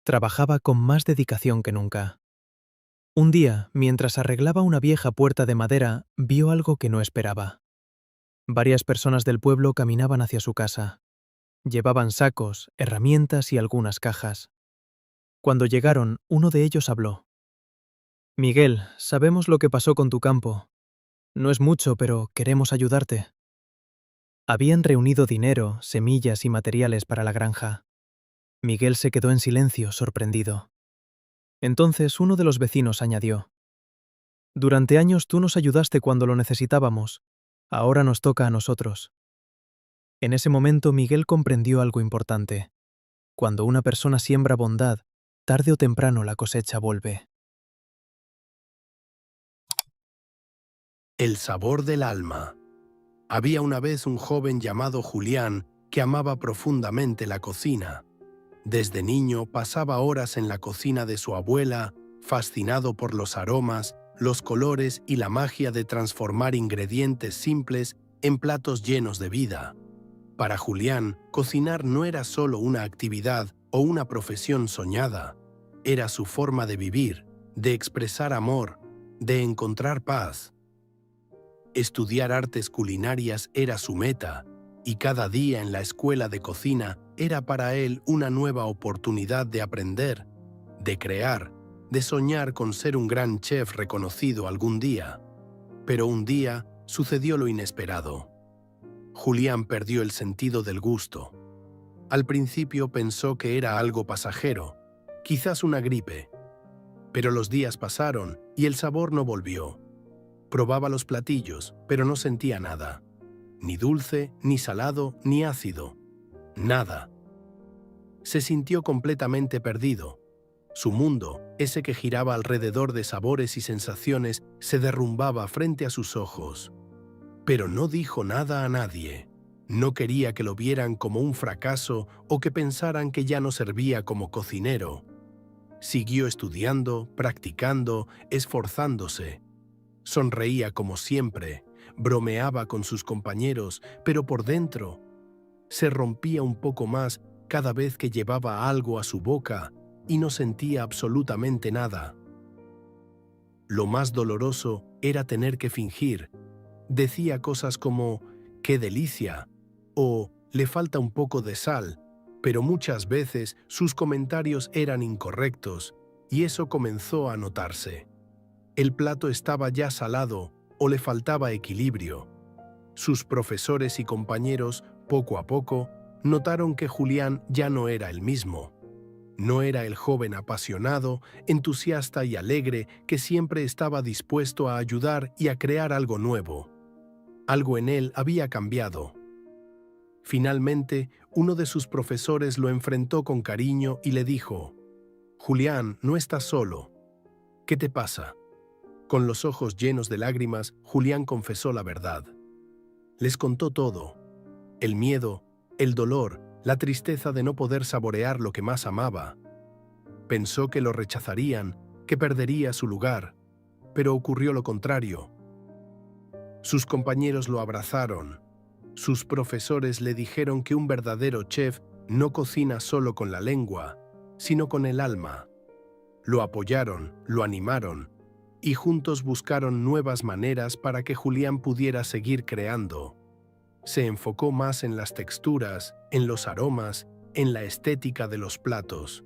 Trabajaba con más dedicación que nunca. Un día, mientras arreglaba una vieja puerta de madera, vio algo que no esperaba. Varias personas del pueblo caminaban hacia su casa. Llevaban sacos, herramientas y algunas cajas. Cuando llegaron, uno de ellos habló. «Miguel, sabemos lo que pasó con tu campo. No es mucho, pero queremos ayudarte». Habían reunido dinero, semillas y materiales para la granja. Miguel se quedó en silencio, sorprendido. Entonces uno de los vecinos añadió: «Durante años tú nos ayudaste cuando lo necesitábamos. Ahora nos toca a nosotros». En ese momento Miguel comprendió algo importante. Cuando una persona siembra bondad, tarde o temprano la cosecha vuelve. El sabor del alma. Había una vez un joven llamado Julián que amaba profundamente la cocina. Desde niño pasaba horas en la cocina de su abuela, fascinado por los aromas, los colores y la magia de transformar ingredientes simples en platos llenos de vida. Para Julián, cocinar no era solo una actividad o una profesión soñada, era su forma de vivir, de expresar amor, de encontrar paz. Estudiar artes culinarias era su meta, y cada día en la escuela de cocina era para él una nueva oportunidad de aprender, de crear, de soñar con ser un gran chef reconocido algún día. Pero un día sucedió lo inesperado. Julián perdió el sentido del gusto. Al principio pensó que era algo pasajero, quizás una gripe. Pero los días pasaron y el sabor no volvió. Probaba los platillos, pero no sentía nada. Ni dulce, ni salado, ni ácido. Nada. Se sintió completamente perdido. Su mundo, ese que giraba alrededor de sabores y sensaciones, se derrumbaba frente a sus ojos. Pero no dijo nada a nadie. No quería que lo vieran como un fracaso o que pensaran que ya no servía como cocinero. Siguió estudiando, practicando, esforzándose. Sonreía como siempre, bromeaba con sus compañeros, pero por dentro se rompía un poco más cada vez que llevaba algo a su boca y no sentía absolutamente nada. Lo más doloroso era tener que fingir. Decía cosas como «¡qué delicia!» o «le falta un poco de sal», pero muchas veces sus comentarios eran incorrectos y eso comenzó a notarse. El plato estaba ya salado o le faltaba equilibrio. Sus profesores y compañeros, poco a poco, notaron que Julián ya no era el mismo. No era el joven apasionado, entusiasta y alegre que siempre estaba dispuesto a ayudar y a crear algo nuevo. Algo en él había cambiado. Finalmente, uno de sus profesores lo enfrentó con cariño y le dijo: «Julián, no estás solo. ¿Qué te pasa?». Con los ojos llenos de lágrimas, Julián confesó la verdad. Les contó todo: el miedo, el dolor, la tristeza de no poder saborear lo que más amaba. Pensó que lo rechazarían, que perdería su lugar, pero ocurrió lo contrario. Sus compañeros lo abrazaron. Sus profesores le dijeron que un verdadero chef no cocina solo con la lengua, sino con el alma. Lo apoyaron, lo animaron, y juntos buscaron nuevas maneras para que Julián pudiera seguir creando. Se enfocó más en las texturas, en los aromas, en la estética de los platos.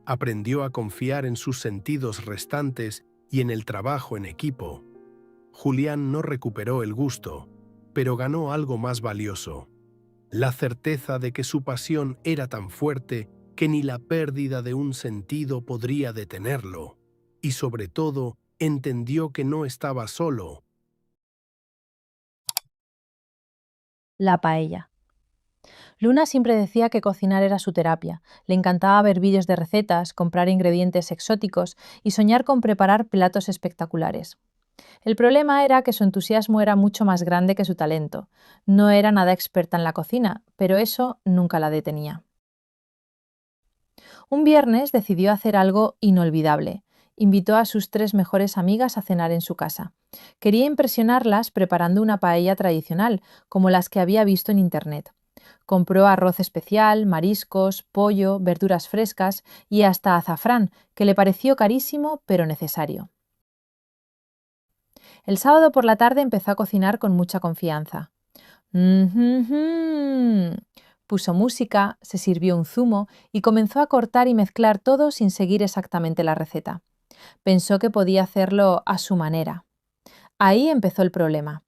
Aprendió a confiar en sus sentidos restantes y en el trabajo en equipo. Julián no recuperó el gusto, pero ganó algo más valioso: la certeza de que su pasión era tan fuerte que ni la pérdida de un sentido podría detenerlo. Y sobre todo, entendió que no estaba solo. La paella. Luna siempre decía que cocinar era su terapia. Le encantaba ver vídeos de recetas, comprar ingredientes exóticos y soñar con preparar platos espectaculares. El problema era que su entusiasmo era mucho más grande que su talento. No era nada experta en la cocina, pero eso nunca la detenía. Un viernes decidió hacer algo inolvidable. Invitó a sus 3 mejores amigas a cenar en su casa. Quería impresionarlas preparando una paella tradicional, como las que había visto en internet. Compró arroz especial, mariscos, pollo, verduras frescas y hasta azafrán, que le pareció carísimo pero necesario. El sábado por la tarde empezó a cocinar con mucha confianza. Puso música, se sirvió un zumo y comenzó a cortar y mezclar todo sin seguir exactamente la receta. Pensó que podía hacerlo a su manera. Ahí empezó el problema.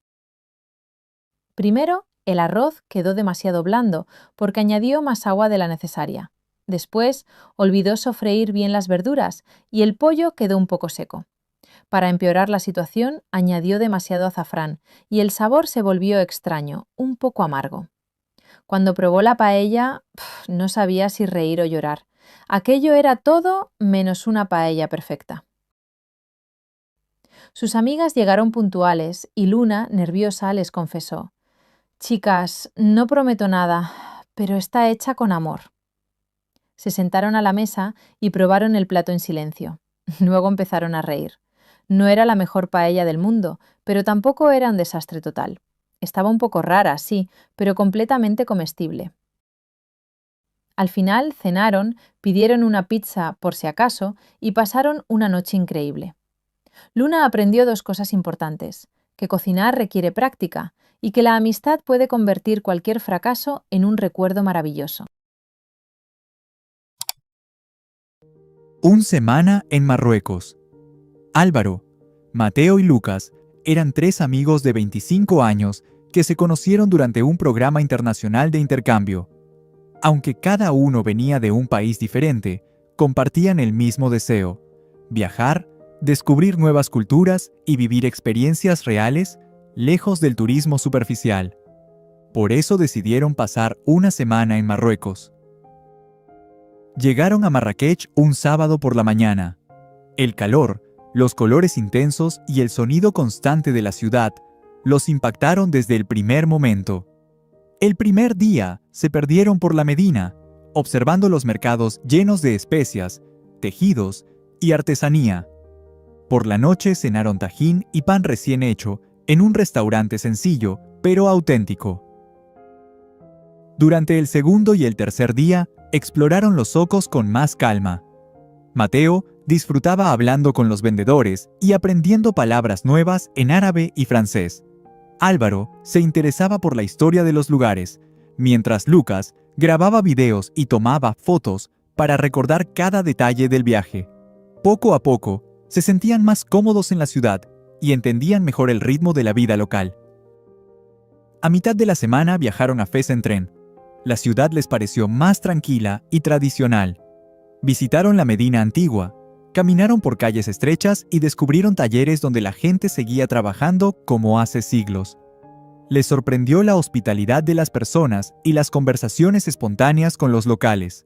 Primero, el arroz quedó demasiado blando porque añadió más agua de la necesaria. Después, olvidó sofreír bien las verduras y el pollo quedó un poco seco. Para empeorar la situación, añadió demasiado azafrán y el sabor se volvió extraño, un poco amargo. Cuando probó la paella, no sabía si reír o llorar. Aquello era todo menos una paella perfecta. Sus amigas llegaron puntuales y Luna, nerviosa, les confesó: «Chicas, no prometo nada, pero está hecha con amor». Se sentaron a la mesa y probaron el plato en silencio. Luego empezaron a reír. No era la mejor paella del mundo, pero tampoco era un desastre total. Estaba un poco rara, sí, pero completamente comestible. Al final cenaron, pidieron una pizza por si acaso y pasaron una noche increíble. Luna aprendió 2 cosas importantes: que cocinar requiere práctica y que la amistad puede convertir cualquier fracaso en un recuerdo maravilloso. Una semana en Marruecos. Álvaro, Mateo y Lucas eran 3 amigos de 25 años que se conocieron durante un programa internacional de intercambio. Aunque cada uno venía de un país diferente, compartían el mismo deseo: viajar, descubrir nuevas culturas y vivir experiencias reales lejos del turismo superficial. Por eso decidieron pasar una semana en Marruecos. Llegaron a Marrakech un sábado por la mañana. El calor, los colores intensos y el sonido constante de la ciudad los impactaron desde el primer momento. El primer día se perdieron por la Medina, observando los mercados llenos de especias, tejidos y artesanía. Por la noche cenaron tajín y pan recién hecho en un restaurante sencillo, pero auténtico. Durante el segundo y el tercer día, exploraron los zocos con más calma. Mateo disfrutaba hablando con los vendedores y aprendiendo palabras nuevas en árabe y francés. Álvaro se interesaba por la historia de los lugares, mientras Lucas grababa videos y tomaba fotos para recordar cada detalle del viaje. Poco a poco, se sentían más cómodos en la ciudad y entendían mejor el ritmo de la vida local. A mitad de la semana viajaron a Fez en tren. La ciudad les pareció más tranquila y tradicional. Visitaron la Medina antigua, caminaron por calles estrechas y descubrieron talleres donde la gente seguía trabajando como hace siglos. Les sorprendió la hospitalidad de las personas y las conversaciones espontáneas con los locales.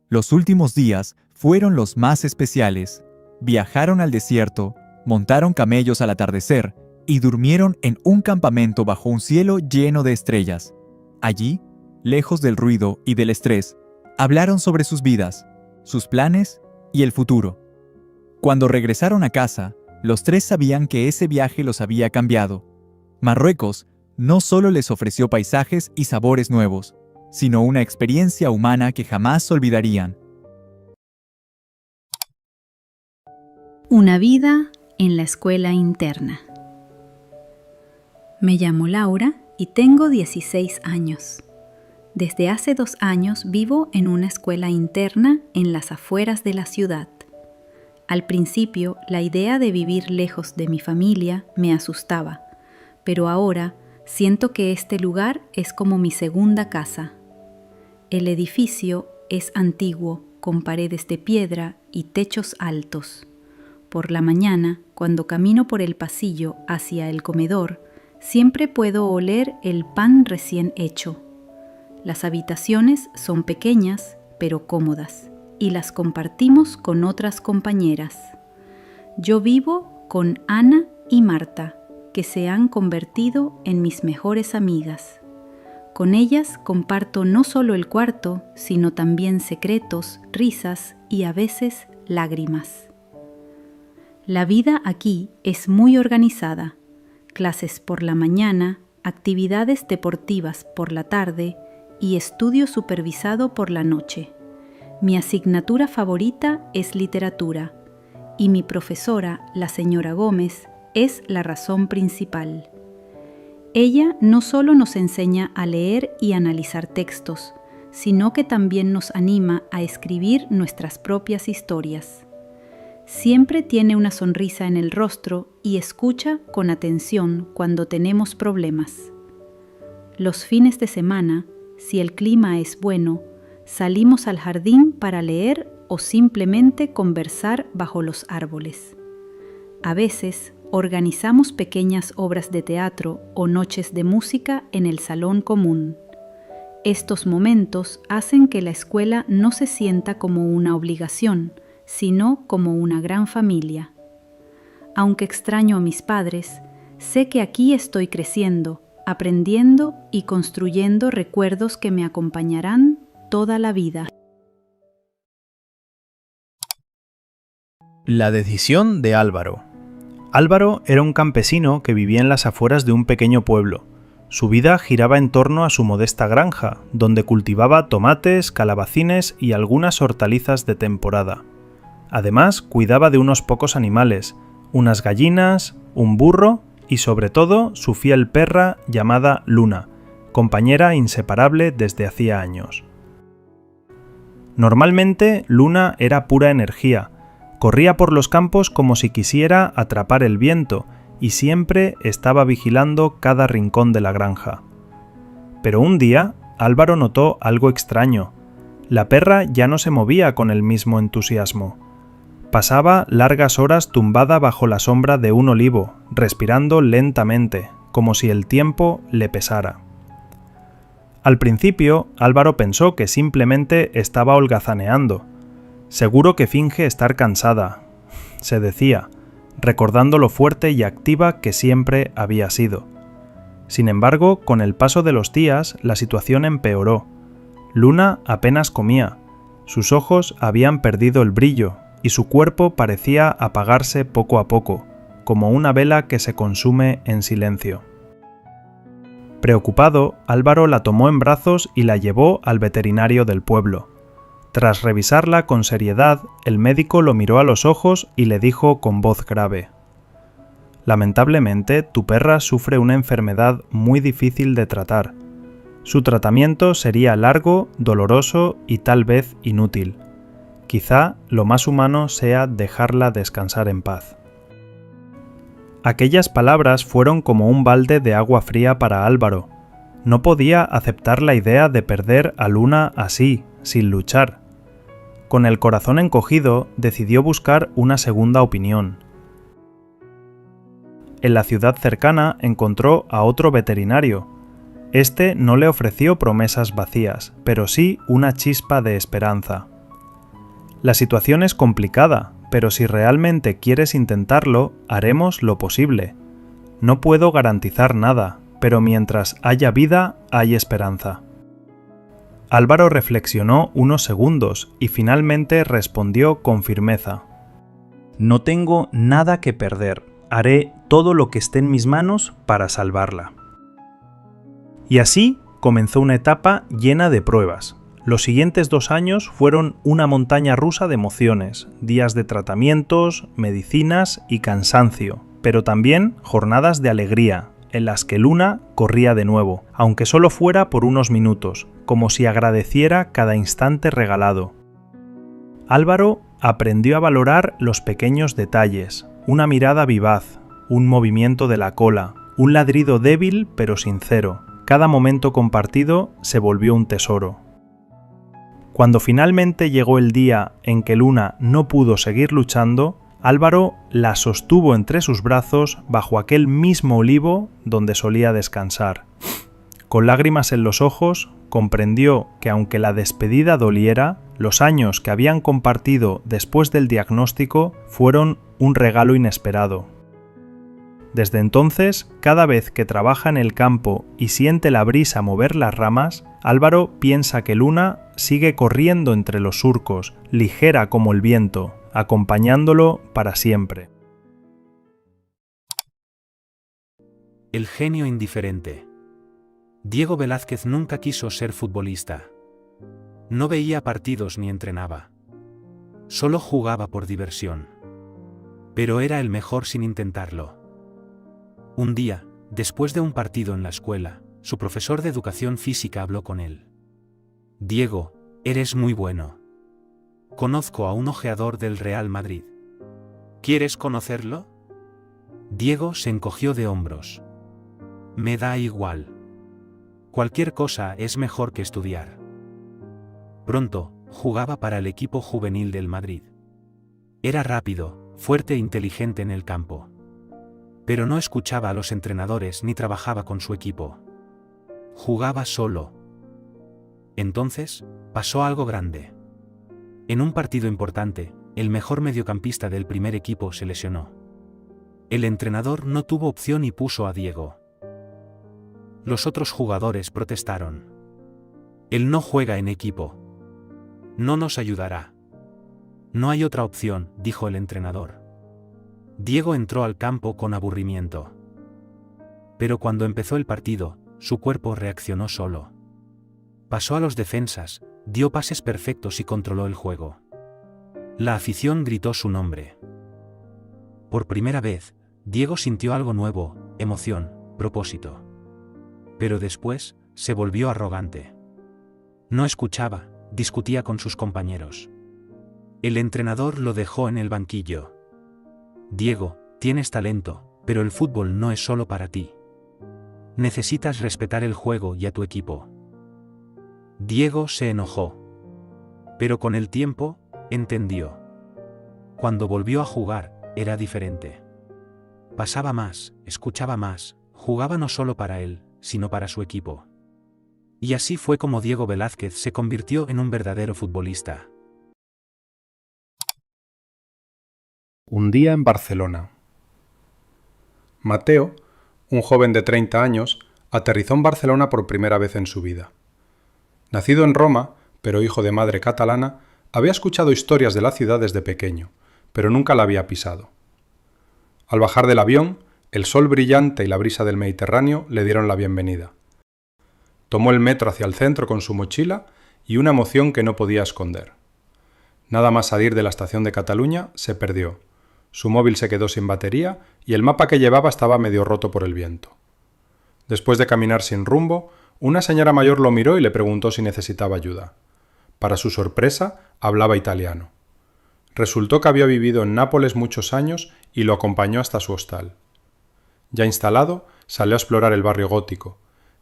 Los últimos días fueron los más especiales. Viajaron al desierto, montaron camellos al atardecer y durmieron en un campamento bajo un cielo lleno de estrellas. Allí, lejos del ruido y del estrés, hablaron sobre sus vidas, sus planes y el futuro. Cuando regresaron a casa, los tres sabían que ese viaje los había cambiado. Marruecos no solo les ofreció paisajes y sabores nuevos, sino una experiencia humana que jamás olvidarían. Una vida en la escuela interna. Me llamo Laura y tengo 16 años. Desde hace 2 años vivo en una escuela interna en las afueras de la ciudad. Al principio, la idea de vivir lejos de mi familia me asustaba, pero ahora siento que este lugar es como mi segunda casa. El edificio es antiguo, con paredes de piedra y techos altos. Por la mañana, cuando camino por el pasillo hacia el comedor, siempre puedo oler el pan recién hecho. Las habitaciones son pequeñas, pero cómodas, y las compartimos con otras compañeras. Yo vivo con Ana y Marta, que se han convertido en mis mejores amigas. Con ellas comparto no solo el cuarto, sino también secretos, risas y a veces lágrimas. La vida aquí es muy organizada. Clases por la mañana, actividades deportivas por la tarde y estudio supervisado por la noche. Mi asignatura favorita es literatura y mi profesora, la señora Gómez, es la razón principal. Ella no solo nos enseña a leer y analizar textos, sino que también nos anima a escribir nuestras propias historias. Siempre tiene una sonrisa en el rostro y escucha con atención cuando tenemos problemas. Los fines de semana, si el clima es bueno, salimos al jardín para leer o simplemente conversar bajo los árboles. A veces, organizamos pequeñas obras de teatro o noches de música en el salón común. Estos momentos hacen que la escuela no se sienta como una obligación, sino como una gran familia. Aunque extraño a mis padres, sé que aquí estoy creciendo, aprendiendo y construyendo recuerdos que me acompañarán toda la vida. La decisión de Álvaro. Álvaro era un campesino que vivía en las afueras de un pequeño pueblo. Su vida giraba en torno a su modesta granja, donde cultivaba tomates, calabacines y algunas hortalizas de temporada. Además, cuidaba de unos pocos animales, unas gallinas, un burro y sobre todo su fiel perra llamada Luna, compañera inseparable desde hacía años. Normalmente, Luna era pura energía. Corría por los campos como si quisiera atrapar el viento y siempre estaba vigilando cada rincón de la granja. Pero un día, Álvaro notó algo extraño. La perra ya no se movía con el mismo entusiasmo. Pasaba largas horas tumbada bajo la sombra de un olivo, respirando lentamente, como si el tiempo le pesara. Al principio, Álvaro pensó que simplemente estaba holgazaneando. Seguro que finge estar cansada, se decía, recordando lo fuerte y activa que siempre había sido. Sin embargo, con el paso de los días, la situación empeoró. Luna apenas comía, sus ojos habían perdido el brillo y su cuerpo parecía apagarse poco a poco, como una vela que se consume en silencio. Preocupado, Álvaro la tomó en brazos y la llevó al veterinario del pueblo. Tras revisarla con seriedad, el médico lo miró a los ojos y le dijo con voz grave: «Lamentablemente, tu perra sufre una enfermedad muy difícil de tratar. Su tratamiento sería largo, doloroso y tal vez inútil. Quizá lo más humano sea dejarla descansar en paz». Aquellas palabras fueron como un balde de agua fría para Álvaro. No podía aceptar la idea de perder a Luna así, sin luchar. Con el corazón encogido, decidió buscar una segunda opinión. En la ciudad cercana encontró a otro veterinario. Este no le ofreció promesas vacías, pero sí una chispa de esperanza. La situación es complicada, pero si realmente quieres intentarlo, haremos lo posible. No puedo garantizar nada, pero mientras haya vida, hay esperanza. Álvaro reflexionó unos segundos y finalmente respondió con firmeza. No tengo nada que perder. Haré todo lo que esté en mis manos para salvarla. Y así comenzó una etapa llena de pruebas. Los siguientes 2 años fueron una montaña rusa de emociones, días de tratamientos, medicinas y cansancio, pero también jornadas de alegría, en las que Luna corría de nuevo, aunque solo fuera por unos minutos, como si agradeciera cada instante regalado. Álvaro aprendió a valorar los pequeños detalles, una mirada vivaz, un movimiento de la cola, un ladrido débil pero sincero. Cada momento compartido se volvió un tesoro. Cuando finalmente llegó el día en que Luna no pudo seguir luchando, Álvaro la sostuvo entre sus brazos bajo aquel mismo olivo donde solía descansar. Con lágrimas en los ojos, comprendió que aunque la despedida doliera, los años que habían compartido después del diagnóstico fueron un regalo inesperado. Desde entonces, cada vez que trabaja en el campo y siente la brisa mover las ramas, Álvaro piensa que Luna sigue corriendo entre los surcos, ligera como el viento, acompañándolo para siempre. El genio indiferente. Diego Velázquez nunca quiso ser futbolista. No veía partidos ni entrenaba. Solo jugaba por diversión. Pero era el mejor sin intentarlo. Un día, después de un partido en la escuela, su profesor de educación física habló con él. Diego, eres muy bueno. Conozco a un ojeador del Real Madrid. ¿Quieres conocerlo? Diego se encogió de hombros. Me da igual. Cualquier cosa es mejor que estudiar. Pronto, jugaba para el equipo juvenil del Madrid. Era rápido, fuerte e inteligente en el campo. Pero no escuchaba a los entrenadores ni trabajaba con su equipo. Jugaba solo. Entonces, pasó algo grande. En un partido importante, el mejor mediocampista del primer equipo se lesionó. El entrenador no tuvo opción y puso a Diego. Los otros jugadores protestaron. Él no juega en equipo. No nos ayudará. No hay otra opción, dijo el entrenador. Diego entró al campo con aburrimiento. Pero cuando empezó el partido, su cuerpo reaccionó solo. Pasó a los defensas, dio pases perfectos y controló el juego. La afición gritó su nombre. Por primera vez, Diego sintió algo nuevo, emoción, propósito. Pero después, se volvió arrogante. No escuchaba, discutía con sus compañeros. El entrenador lo dejó en el banquillo. Diego, tienes talento, pero el fútbol no es solo para ti. Necesitas respetar el juego y a tu equipo. Diego se enojó. Pero con el tiempo, entendió. Cuando volvió a jugar, era diferente. Pasaba más, escuchaba más, jugaba no solo para él, sino para su equipo. Y así fue como Diego Velázquez se convirtió en un verdadero futbolista. Un día en Barcelona. Mateo, un joven de 30 años, aterrizó en Barcelona por primera vez en su vida. Nacido en Roma, pero hijo de madre catalana, había escuchado historias de la ciudad desde pequeño, pero nunca la había pisado. Al bajar del avión, el sol brillante y la brisa del Mediterráneo le dieron la bienvenida. Tomó el metro hacia el centro con su mochila y una emoción que no podía esconder. Nada más salir de la estación de Cataluña, se perdió. Su móvil se quedó sin batería y el mapa que llevaba estaba medio roto por el viento. Después de caminar sin rumbo, una señora mayor lo miró y le preguntó si necesitaba ayuda. Para su sorpresa, hablaba italiano. Resultó que había vivido en Nápoles muchos años y lo acompañó hasta su hostal. Ya instalado, salió a explorar el barrio gótico.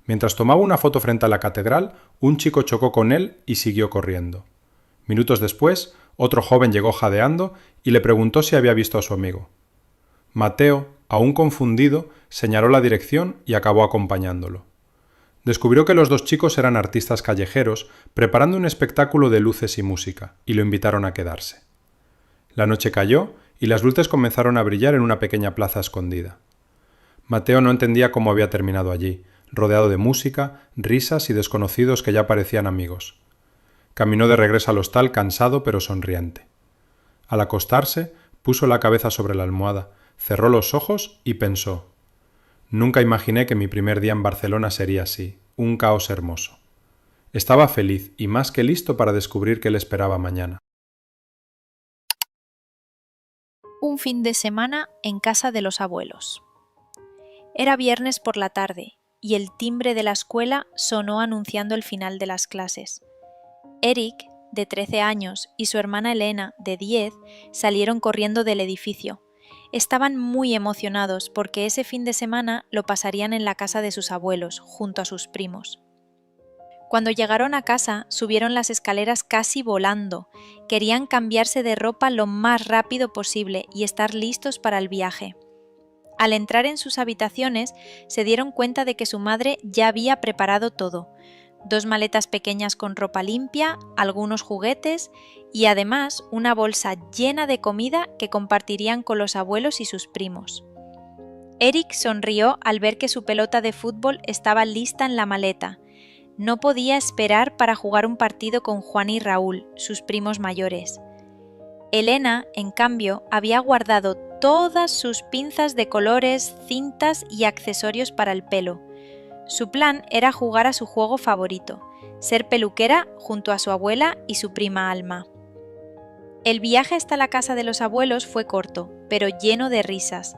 Mientras tomaba una foto frente a la catedral, un chico chocó con él y siguió corriendo. Minutos después, otro joven llegó jadeando y le preguntó si había visto a su amigo. Mateo, aún confundido, señaló la dirección y acabó acompañándolo. Descubrió que los dos chicos eran artistas callejeros preparando un espectáculo de luces y música, y lo invitaron a quedarse. La noche cayó y las luces comenzaron a brillar en una pequeña plaza escondida. Mateo no entendía cómo había terminado allí, rodeado de música, risas y desconocidos que ya parecían amigos. Caminó de regreso al hostal cansado pero sonriente. Al acostarse, puso la cabeza sobre la almohada, cerró los ojos y pensó: nunca imaginé que mi primer día en Barcelona sería así, un caos hermoso. Estaba feliz y más que listo para descubrir qué le esperaba mañana. Un fin de semana en casa de los abuelos. Era viernes por la tarde y el timbre de la escuela sonó anunciando el final de las clases. Eric, de 13 años, y su hermana Elena, de 10, salieron corriendo del edificio. Estaban muy emocionados porque ese fin de semana lo pasarían en la casa de sus abuelos, junto a sus primos. Cuando llegaron a casa, subieron las escaleras casi volando. Querían cambiarse de ropa lo más rápido posible y estar listos para el viaje. Al entrar en sus habitaciones, se dieron cuenta de que su madre ya había preparado todo: 2 maletas pequeñas con ropa limpia, algunos juguetes y además una bolsa llena de comida que compartirían con los abuelos y sus primos. Eric sonrió al ver que su pelota de fútbol estaba lista en la maleta. No podía esperar para jugar un partido con Juan y Raúl, sus primos mayores. Elena, en cambio, había guardado todas sus pinzas de colores, cintas y accesorios para el pelo. Su plan era jugar a su juego favorito, ser peluquera junto a su abuela y su prima Alma. El viaje hasta la casa de los abuelos fue corto, pero lleno de risas.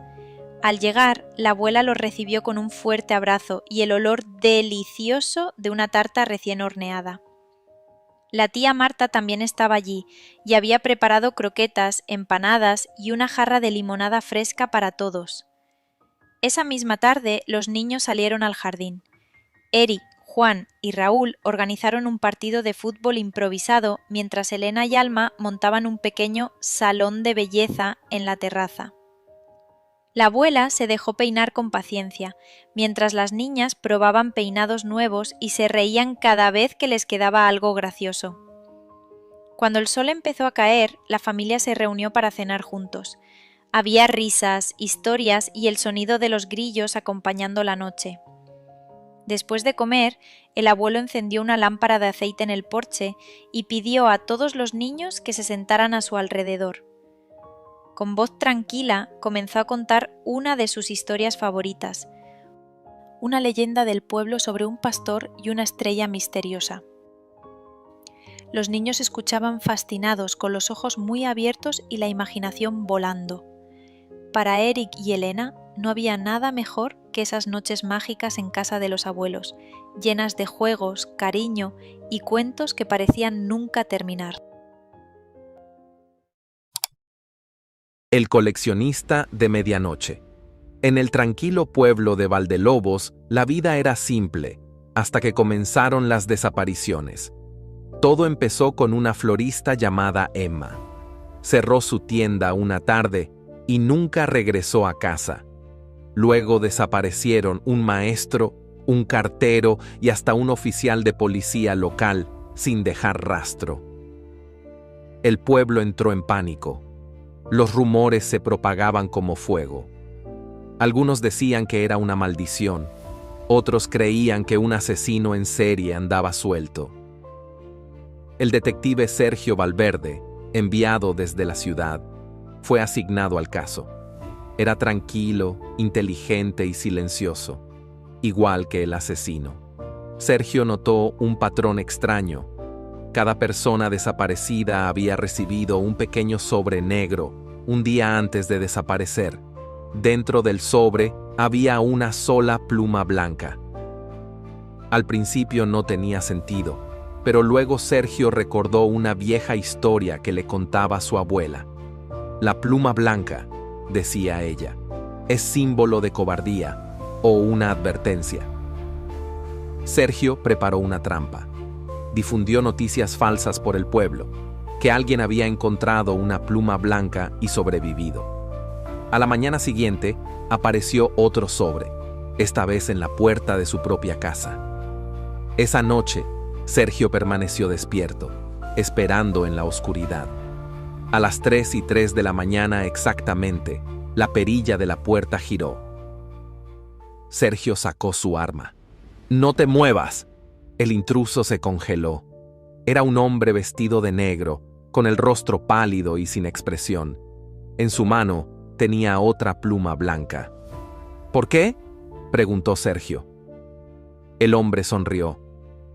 Al llegar, la abuela los recibió con un fuerte abrazo y el olor delicioso de una tarta recién horneada. La tía Marta también estaba allí y había preparado croquetas, empanadas y una jarra de limonada fresca para todos. Esa misma tarde, los niños salieron al jardín. Eric, Juan y Raúl organizaron un partido de fútbol improvisado mientras Elena y Alma montaban un pequeño salón de belleza en la terraza. La abuela se dejó peinar con paciencia, mientras las niñas probaban peinados nuevos y se reían cada vez que les quedaba algo gracioso. Cuando el sol empezó a caer, la familia se reunió para cenar juntos. Había risas, historias y el sonido de los grillos acompañando la noche. Después de comer, el abuelo encendió una lámpara de aceite en el porche y pidió a todos los niños que se sentaran a su alrededor. Con voz tranquila, comenzó a contar una de sus historias favoritas, una leyenda del pueblo sobre un pastor y una estrella misteriosa. Los niños escuchaban fascinados, con los ojos muy abiertos y la imaginación volando. Para Eric y Elena no había nada mejor que esas noches mágicas en casa de los abuelos, llenas de juegos, cariño y cuentos que parecían nunca terminar. El coleccionista de medianoche. En el tranquilo pueblo de Valdelobos, la vida era simple, hasta que comenzaron las desapariciones. Todo empezó con una florista llamada Emma. Cerró su tienda una tarde y nunca regresó a casa. Luego desaparecieron un maestro, un cartero y hasta un oficial de policía local, sin dejar rastro. El pueblo entró en pánico. Los rumores se propagaban como fuego. Algunos decían que era una maldición, otros creían que un asesino en serie andaba suelto. El detective Sergio Valverde, enviado desde la ciudad, fue asignado al caso. Era tranquilo, inteligente y silencioso, igual que el asesino. Sergio notó un patrón extraño. Cada persona desaparecida había recibido un pequeño sobre negro un día antes de desaparecer. Dentro del sobre había una sola pluma blanca. Al principio no tenía sentido, pero luego Sergio recordó una vieja historia que le contaba su abuela. La pluma blanca, decía ella, es símbolo de cobardía o una advertencia. Sergio preparó una trampa. Difundió noticias falsas por el pueblo. que alguien había encontrado una pluma blanca y sobrevivido. A la mañana siguiente, apareció otro sobre, esta vez en la puerta de su propia casa. Esa noche, Sergio permaneció despierto, esperando en la oscuridad. A las 3:03 de la mañana exactamente, la perilla de la puerta giró. Sergio sacó su arma. ¡No te muevas! El intruso se congeló. Era un hombre vestido de negro, con el rostro pálido y sin expresión. En su mano tenía otra pluma blanca. ¿Por qué?, preguntó Sergio. El hombre sonrió.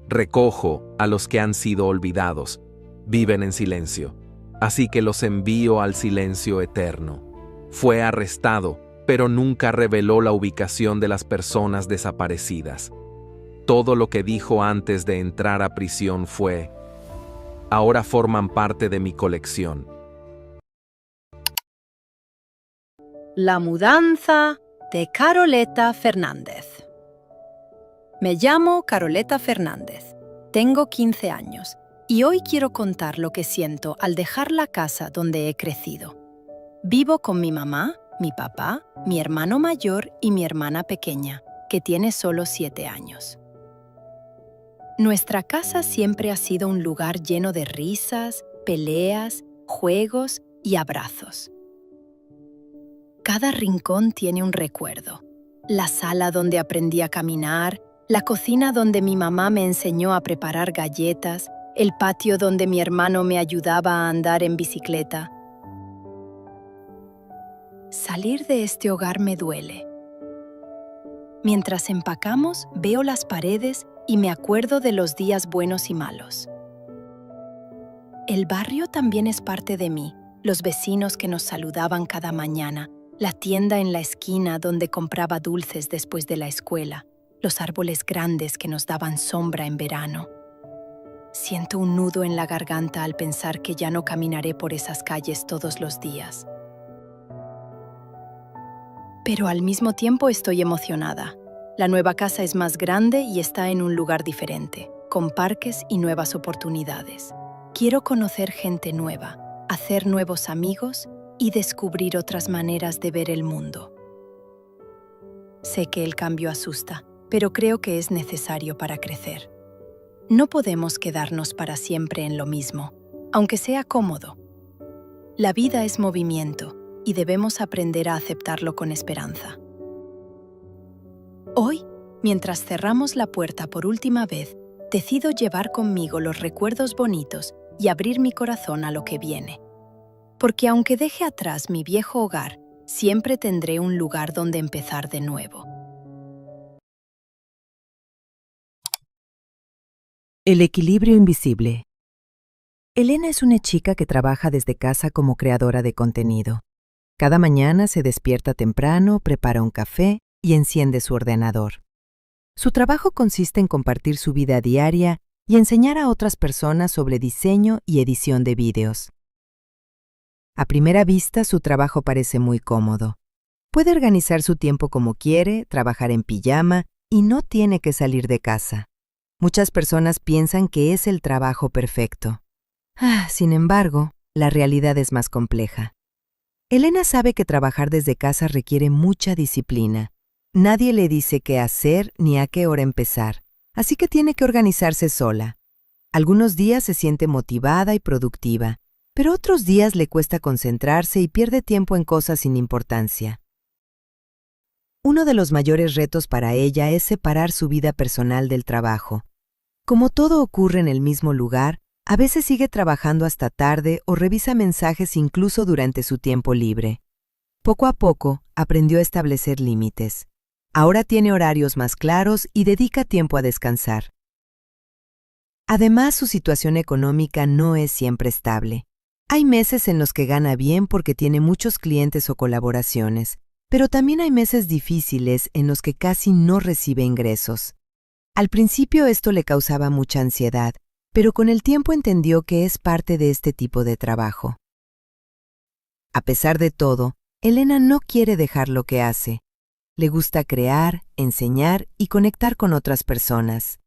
Recojo a los que han sido olvidados. Viven en silencio. Así que los envío al silencio eterno. Fue arrestado, pero nunca reveló la ubicación de las personas desaparecidas. Todo lo que dijo antes de entrar a prisión fue: ahora forman parte de mi colección. La mudanza de Caroleta Fernández. Me llamo Caroleta Fernández, tengo 15 años y hoy quiero contar lo que siento al dejar la casa donde he crecido. Vivo con mi mamá, mi papá, mi hermano mayor y mi hermana pequeña, que tiene solo 7 años. Nuestra casa siempre ha sido un lugar lleno de risas, peleas, juegos y abrazos. Cada rincón tiene un recuerdo. La sala donde aprendí a caminar, la cocina donde mi mamá me enseñó a preparar galletas, el patio donde mi hermano me ayudaba a andar en bicicleta. Salir de este hogar me duele. Mientras empacamos, veo las paredes y me acuerdo de los días buenos y malos. El barrio también es parte de mí, los vecinos que nos saludaban cada mañana, la tienda en la esquina donde compraba dulces después de la escuela, los árboles grandes que nos daban sombra en verano. Siento un nudo en la garganta al pensar que ya no caminaré por esas calles todos los días. Pero al mismo tiempo estoy emocionada. La nueva casa es más grande y está en un lugar diferente, con parques y nuevas oportunidades. Quiero conocer gente nueva, hacer nuevos amigos y descubrir otras maneras de ver el mundo. Sé que el cambio asusta, pero creo que es necesario para crecer. No podemos quedarnos para siempre en lo mismo, aunque sea cómodo. La vida es movimiento y debemos aprender a aceptarlo con esperanza. Hoy, mientras cerramos la puerta por última vez, decido llevar conmigo los recuerdos bonitos y abrir mi corazón a lo que viene. Porque aunque deje atrás mi viejo hogar, siempre tendré un lugar donde empezar de nuevo. El equilibrio invisible. Elena es una chica que trabaja desde casa como creadora de contenido. Cada mañana se despierta temprano, prepara un café y enciende su ordenador. Su trabajo consiste en compartir su vida diaria y enseñar a otras personas sobre diseño y edición de vídeos. A primera vista, su trabajo parece muy cómodo. Puede organizar su tiempo como quiere, trabajar en pijama y no tiene que salir de casa. Muchas personas piensan que es el trabajo perfecto. Sin embargo, la realidad es más compleja. Elena sabe que trabajar desde casa requiere mucha disciplina. Nadie le dice qué hacer ni a qué hora empezar, así que tiene que organizarse sola. Algunos días se siente motivada y productiva, pero otros días le cuesta concentrarse y pierde tiempo en cosas sin importancia. Uno de los mayores retos para ella es separar su vida personal del trabajo. Como todo ocurre en el mismo lugar, a veces sigue trabajando hasta tarde o revisa mensajes incluso durante su tiempo libre. Poco a poco, aprendió a establecer límites. Ahora tiene horarios más claros y dedica tiempo a descansar. Además, su situación económica no es siempre estable. Hay meses en los que gana bien porque tiene muchos clientes o colaboraciones, pero también hay meses difíciles en los que casi no recibe ingresos. Al principio esto le causaba mucha ansiedad, pero con el tiempo entendió que es parte de este tipo de trabajo. A pesar de todo, Elena no quiere dejar lo que hace. Le gusta crear, enseñar y conectar con otras personas.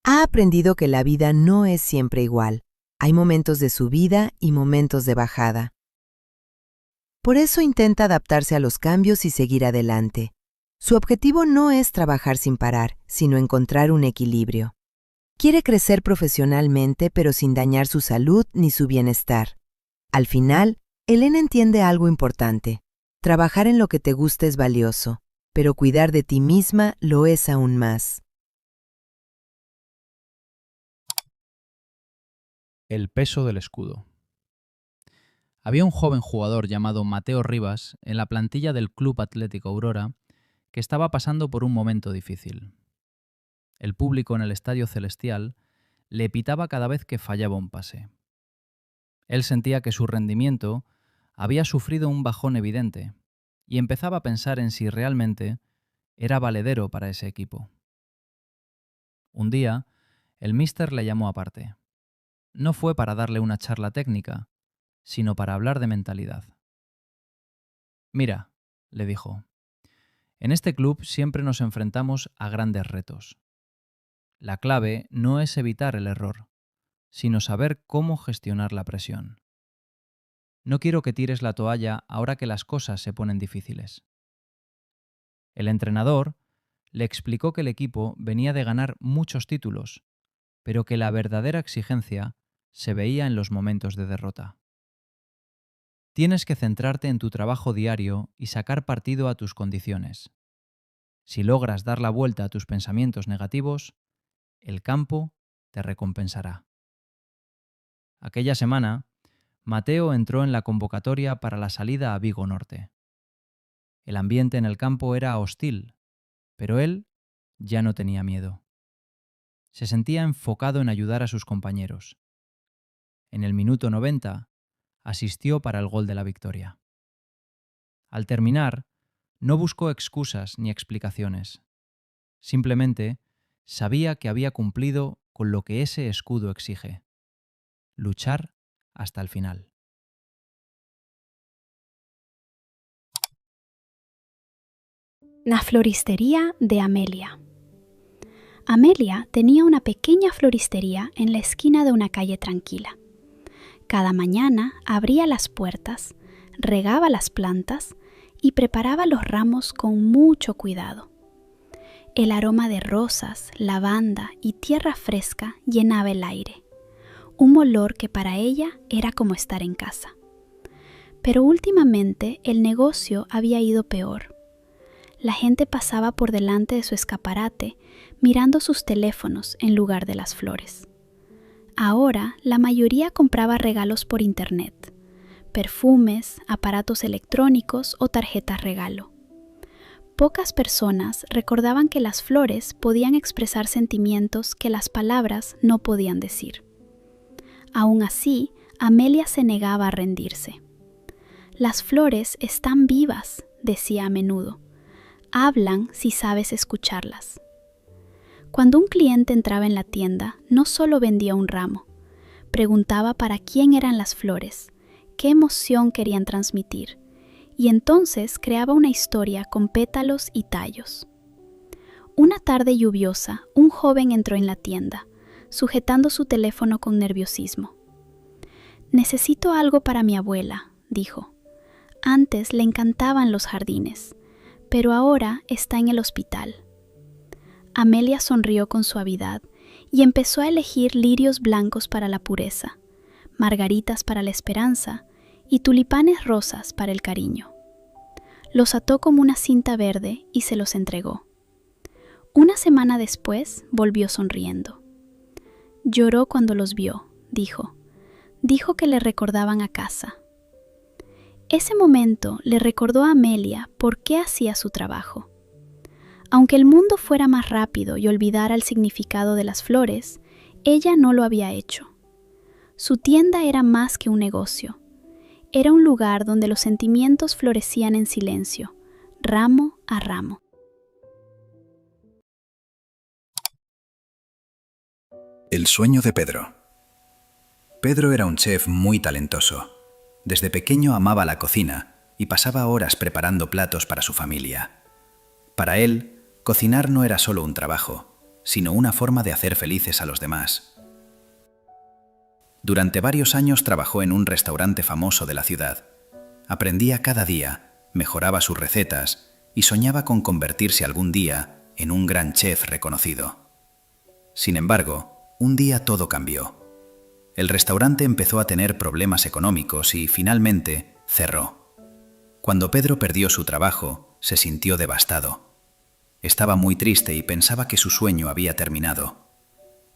Ha aprendido que la vida no es siempre igual. Hay momentos de subida y momentos de bajada. Por eso intenta adaptarse a los cambios y seguir adelante. Su objetivo no es trabajar sin parar, sino encontrar un equilibrio. Quiere crecer profesionalmente, pero sin dañar su salud ni su bienestar. Al final, Elena entiende algo importante. Trabajar en lo que te gusta es valioso, pero cuidar de ti misma lo es aún más. El peso del escudo. Había un joven jugador llamado Mateo Rivas en la plantilla del Club Atlético Aurora que estaba pasando por un momento difícil. El público en el Estadio Celestial le pitaba cada vez que fallaba un pase. Él sentía que su rendimiento había sufrido un bajón evidente y empezaba a pensar en si realmente era valedero para ese equipo. Un día, el míster le llamó aparte. No fue para darle una charla técnica, sino para hablar de mentalidad. «Mira», le dijo, «en este club siempre nos enfrentamos a grandes retos. La clave no es evitar el error, sino saber cómo gestionar la presión. No quiero que tires la toalla ahora que las cosas se ponen difíciles». El entrenador le explicó que el equipo venía de ganar muchos títulos, pero que la verdadera exigencia se veía en los momentos de derrota. Tienes que centrarte en tu trabajo diario y sacar partido a tus condiciones. Si logras dar la vuelta a tus pensamientos negativos, el campo te recompensará. Aquella semana, Mateo entró en la convocatoria para la salida a Vigo Norte. El ambiente en el campo era hostil, pero él ya no tenía miedo. Se sentía enfocado en ayudar a sus compañeros. En el minuto 90, asistió para el gol de la victoria. Al terminar, no buscó excusas ni explicaciones. Simplemente sabía que había cumplido con lo que ese escudo exige: luchar hasta el final. La floristería de Amelia. Amelia tenía una pequeña floristería en la esquina de una calle tranquila. Cada mañana abría las puertas, regaba las plantas y preparaba los ramos con mucho cuidado. El aroma de rosas, lavanda y tierra fresca llenaba el aire, un olor que para ella era como estar en casa. Pero últimamente el negocio había ido peor. La gente pasaba por delante de su escaparate mirando sus teléfonos en lugar de las flores. Ahora la mayoría compraba regalos por internet, perfumes, aparatos electrónicos o tarjetas regalo. Pocas personas recordaban que las flores podían expresar sentimientos que las palabras no podían decir. Aún así, Amelia se negaba a rendirse. «Las flores están vivas», decía a menudo. «Hablan si sabes escucharlas». Cuando un cliente entraba en la tienda, no solo vendía un ramo, preguntaba para quién eran las flores, qué emoción querían transmitir, y entonces creaba una historia con pétalos y tallos. Una tarde lluviosa, un joven entró en la tienda, sujetando su teléfono con nerviosismo. «Necesito algo para mi abuela», dijo. «Antes le encantaban los jardines, pero ahora está en el hospital». Amelia sonrió con suavidad y empezó a elegir lirios blancos para la pureza, margaritas para la esperanza y tulipanes rosas para el cariño. Los ató como una cinta verde y se los entregó. Una semana después volvió sonriendo. «Lloró cuando los vio», dijo. «Dijo que le recordaban a casa». Ese momento le recordó a Amelia por qué hacía su trabajo. Aunque el mundo fuera más rápido y olvidara el significado de las flores, ella no lo había hecho. Su tienda era más que un negocio. Era un lugar donde los sentimientos florecían en silencio, ramo a ramo. El sueño de Pedro. Pedro era un chef muy talentoso. Desde pequeño amaba la cocina y pasaba horas preparando platos para su familia. Para él, cocinar no era solo un trabajo, sino una forma de hacer felices a los demás. Durante varios años trabajó en un restaurante famoso de la ciudad. Aprendía cada día, mejoraba sus recetas y soñaba con convertirse algún día en un gran chef reconocido. Sin embargo, un día todo cambió. El restaurante empezó a tener problemas económicos y finalmente cerró. Cuando Pedro perdió su trabajo, se sintió devastado. Estaba muy triste y pensaba que su sueño había terminado.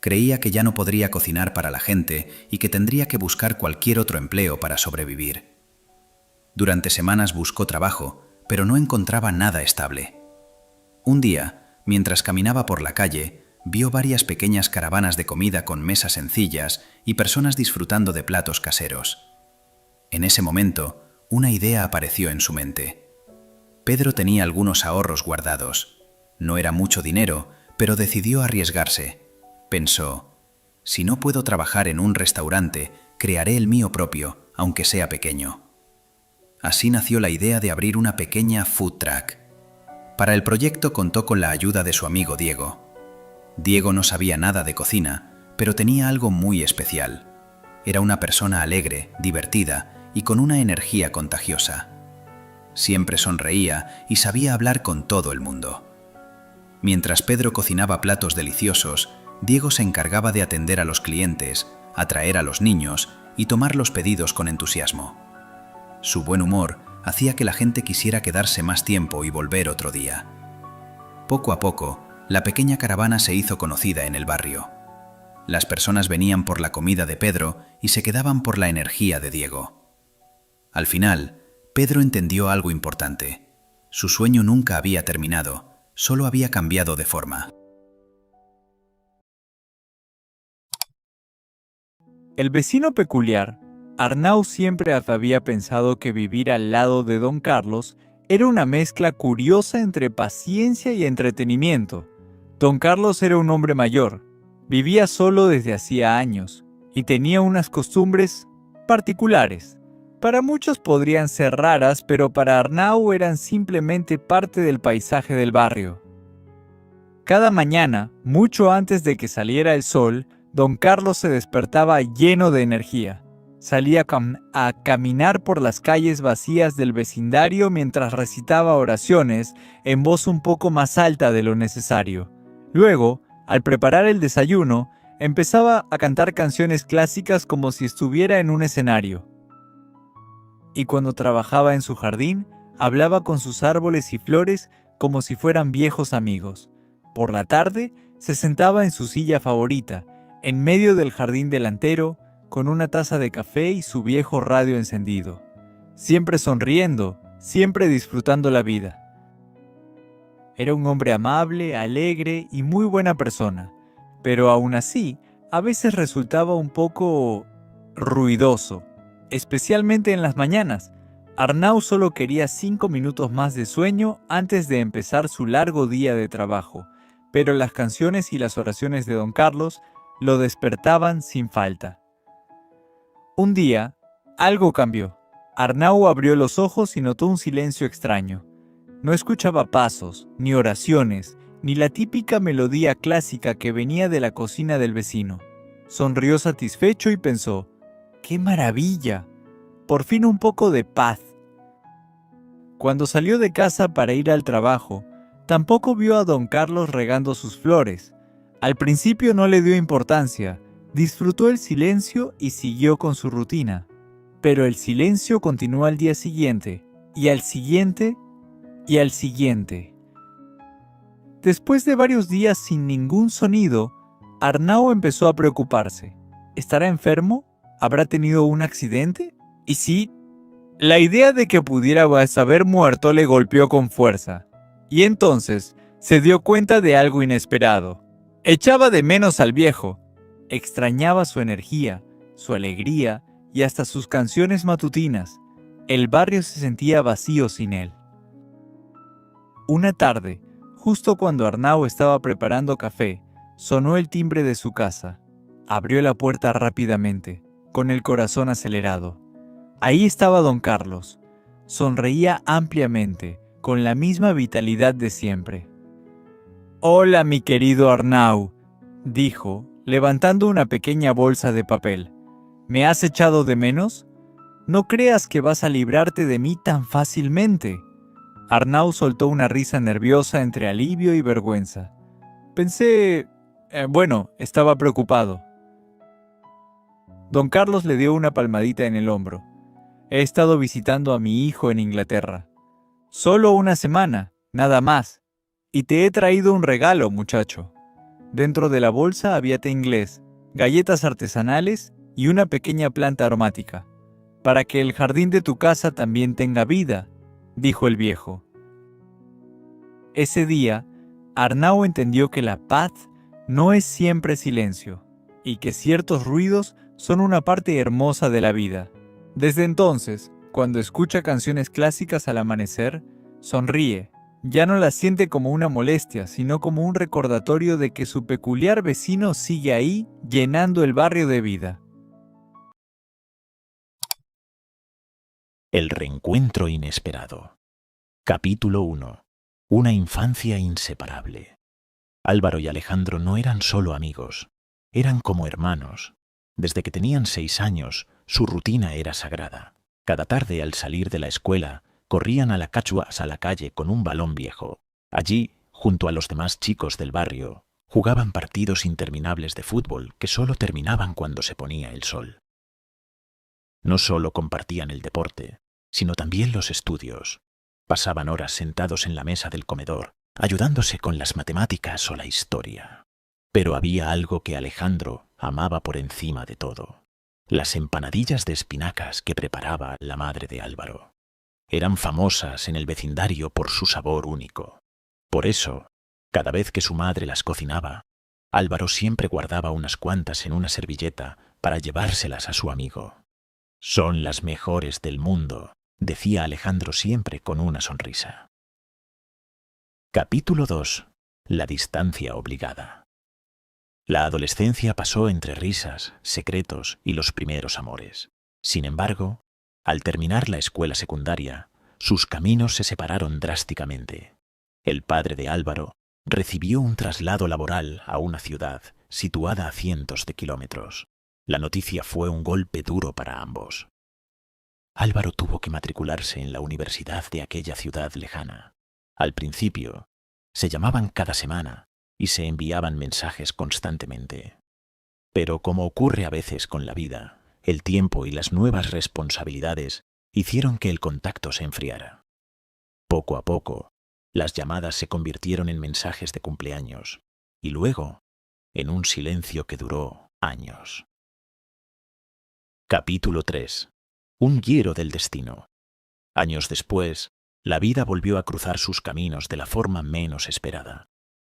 Creía que ya no podría cocinar para la gente y que tendría que buscar cualquier otro empleo para sobrevivir. Durante semanas buscó trabajo, pero no encontraba nada estable. Un día, mientras caminaba por la calle, vio varias pequeñas caravanas de comida con mesas sencillas y personas disfrutando de platos caseros. En ese momento, una idea apareció en su mente. Pedro tenía algunos ahorros guardados. No era mucho dinero, pero decidió arriesgarse. Pensó, si no puedo trabajar en un restaurante, crearé el mío propio, aunque sea pequeño. Así nació la idea de abrir una pequeña food truck. Para el proyecto contó con la ayuda de su amigo Diego. Diego no sabía nada de cocina, pero tenía algo muy especial. Era una persona alegre, divertida y con una energía contagiosa. Siempre sonreía y sabía hablar con todo el mundo. Mientras Pedro cocinaba platos deliciosos, Diego se encargaba de atender a los clientes, atraer a los niños y tomar los pedidos con entusiasmo. Su buen humor hacía que la gente quisiera quedarse más tiempo y volver otro día. Poco a poco, la pequeña caravana se hizo conocida en el barrio. Las personas venían por la comida de Pedro y se quedaban por la energía de Diego. Al final, Pedro entendió algo importante. Su sueño nunca había terminado, solo había cambiado de forma. El vecino peculiar, Arnau, siempre había pensado que vivir al lado de Don Carlos era una mezcla curiosa entre paciencia y entretenimiento. Don Carlos era un hombre mayor, vivía solo desde hacía años y tenía unas costumbres particulares. Para muchos podrían ser raras, pero para Arnau eran simplemente parte del paisaje del barrio. Cada mañana, mucho antes de que saliera el sol, Don Carlos se despertaba lleno de energía. Salía a caminar por las calles vacías del vecindario mientras recitaba oraciones en voz un poco más alta de lo necesario. Luego, al preparar el desayuno, empezaba a cantar canciones clásicas como si estuviera en un escenario. Y cuando trabajaba en su jardín, hablaba con sus árboles y flores como si fueran viejos amigos. Por la tarde, se sentaba en su silla favorita, en medio del jardín delantero, con una taza de café y su viejo radio encendido. Siempre sonriendo, siempre disfrutando la vida. Era un hombre amable, alegre y muy buena persona, pero aún así, a veces resultaba un poco ruidoso, especialmente en las mañanas. Arnau solo quería 5 minutos más de sueño antes de empezar su largo día de trabajo, pero las canciones y las oraciones de Don Carlos lo despertaban sin falta. Un día, algo cambió. Arnau abrió los ojos y notó un silencio extraño. No escuchaba pasos, ni oraciones, ni la típica melodía clásica que venía de la cocina del vecino. Sonrió satisfecho y pensó, ¡qué maravilla! Por fin un poco de paz. Cuando salió de casa para ir al trabajo, tampoco vio a Don Carlos regando sus flores. Al principio no le dio importancia, disfrutó el silencio y siguió con su rutina. Pero el silencio continuó al día siguiente, y al siguiente, y al siguiente. Después de varios días sin ningún sonido, Arnau empezó a preocuparse. ¿Estará enfermo? ¿Habrá tenido un accidente? Y sí, la idea de que pudiera haber muerto le golpeó con fuerza. Y entonces se dio cuenta de algo inesperado. Echaba de menos al viejo. Extrañaba su energía, su alegría y hasta sus canciones matutinas. El barrio se sentía vacío sin él. Una tarde, justo cuando Arnau estaba preparando café, sonó el timbre de su casa. Abrió la puerta rápidamente, con el corazón acelerado. Ahí estaba Don Carlos. Sonreía ampliamente, con la misma vitalidad de siempre. «Hola, mi querido Arnau», dijo, levantando una pequeña bolsa de papel. ¿Me has echado de menos? No creas que vas a librarte de mí tan fácilmente. Arnau soltó una risa nerviosa entre alivio y vergüenza. Pensé... estaba preocupado. Don Carlos le dio una palmadita en el hombro. He estado visitando a mi hijo en Inglaterra. Solo una semana, nada más. Y te he traído un regalo, muchacho. Dentro de la bolsa había té inglés, galletas artesanales y una pequeña planta aromática. Para que el jardín de tu casa también tenga vida, dijo el viejo. Ese día, Arnau entendió que la paz no es siempre silencio, y que ciertos ruidos son una parte hermosa de la vida. Desde entonces, cuando escucha canciones clásicas al amanecer, sonríe. Ya no las siente como una molestia, sino como un recordatorio de que su peculiar vecino sigue ahí, llenando el barrio de vida. El reencuentro inesperado. Capítulo 1. Una infancia inseparable. Álvaro y Alejandro no eran solo amigos, eran como hermanos. Desde que tenían 6 años, su rutina era sagrada. Cada tarde, al salir de la escuela, corrían a la cachuas a la calle con un balón viejo. Allí, junto a los demás chicos del barrio, jugaban partidos interminables de fútbol que solo terminaban cuando se ponía el sol. No solo compartían el deporte, sino también los estudios. Pasaban horas sentados en la mesa del comedor, ayudándose con las matemáticas o la historia. Pero había algo que Alejandro amaba por encima de todo: las empanadillas de espinacas que preparaba la madre de Álvaro. Eran famosas en el vecindario por su sabor único. Por eso, cada vez que su madre las cocinaba, Álvaro siempre guardaba unas cuantas en una servilleta para llevárselas a su amigo. «Son las mejores del mundo», decía Alejandro siempre con una sonrisa. Capítulo 2. La distancia obligada. La adolescencia pasó entre risas, secretos y los primeros amores. Sin embargo, al terminar la escuela secundaria, sus caminos se separaron drásticamente. El padre de Álvaro recibió un traslado laboral a una ciudad situada a cientos de kilómetros. La noticia fue un golpe duro para ambos. Álvaro tuvo que matricularse en la universidad de aquella ciudad lejana. Al principio, se llamaban cada semana y se enviaban mensajes constantemente. Pero como ocurre a veces con la vida, el tiempo y las nuevas responsabilidades hicieron que el contacto se enfriara. Poco a poco, las llamadas se convirtieron en mensajes de cumpleaños y luego en un silencio que duró años. Capítulo 3. Un giro del destino. Años después, la vida volvió a cruzar sus caminos de la forma menos esperada.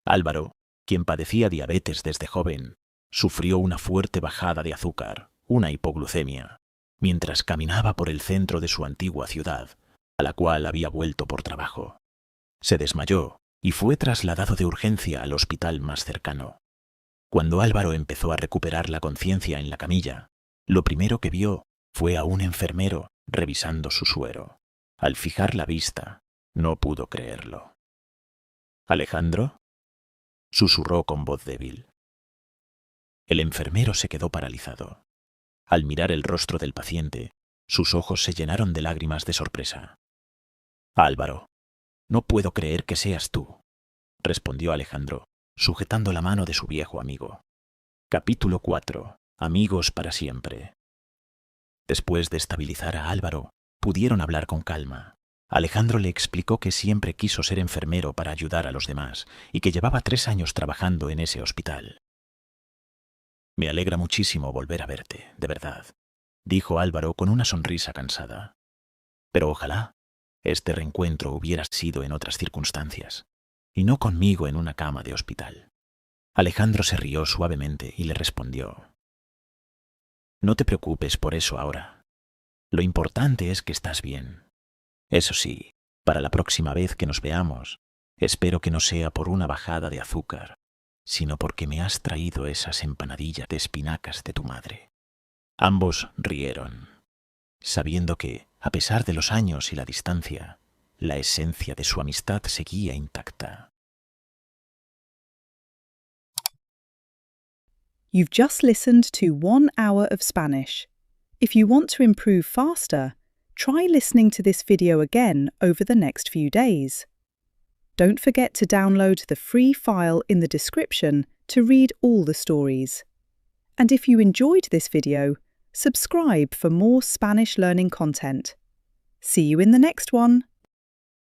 Álvaro, quien padecía diabetes desde joven, sufrió una fuerte bajada de azúcar, una hipoglucemia, mientras caminaba por el centro de su antigua ciudad, a la cual había vuelto por trabajo. Se desmayó y fue trasladado de urgencia al hospital más cercano. Cuando Álvaro empezó a recuperar la conciencia en la camilla, lo primero que vio fue a un enfermero revisando su suero. Al fijar la vista, no pudo creerlo. «¿Alejandro?», susurró con voz débil. El enfermero se quedó paralizado. Al mirar el rostro del paciente, sus ojos se llenaron de lágrimas de sorpresa. «Álvaro, no puedo creer que seas tú», respondió Alejandro, sujetando la mano de su viejo amigo. Capítulo 4. Amigos para siempre. Después de estabilizar a Álvaro, pudieron hablar con calma. Alejandro le explicó que siempre quiso ser enfermero para ayudar a los demás y que llevaba 3 años trabajando en ese hospital. «Me alegra muchísimo volver a verte, de verdad», dijo Álvaro con una sonrisa cansada. «Pero ojalá este reencuentro hubiera sido en otras circunstancias, y no conmigo en una cama de hospital». Alejandro se rió suavemente y le respondió: «No te preocupes por eso ahora. Lo importante es que estás bien. Eso sí, para la próxima vez que nos veamos, espero que no sea por una bajada de azúcar, sino porque me has traído esas empanadillas de espinacas de tu madre». Ambos rieron, sabiendo que, a pesar de los años y la distancia, la esencia de su amistad seguía intacta. You've just listened to 1 hour of Spanish. If you want to improve faster, try listening to this video again over the next few days. Don't forget to download the free file in the description to read all the stories. And if you enjoyed this video, subscribe for more Spanish learning content. See you in the next one!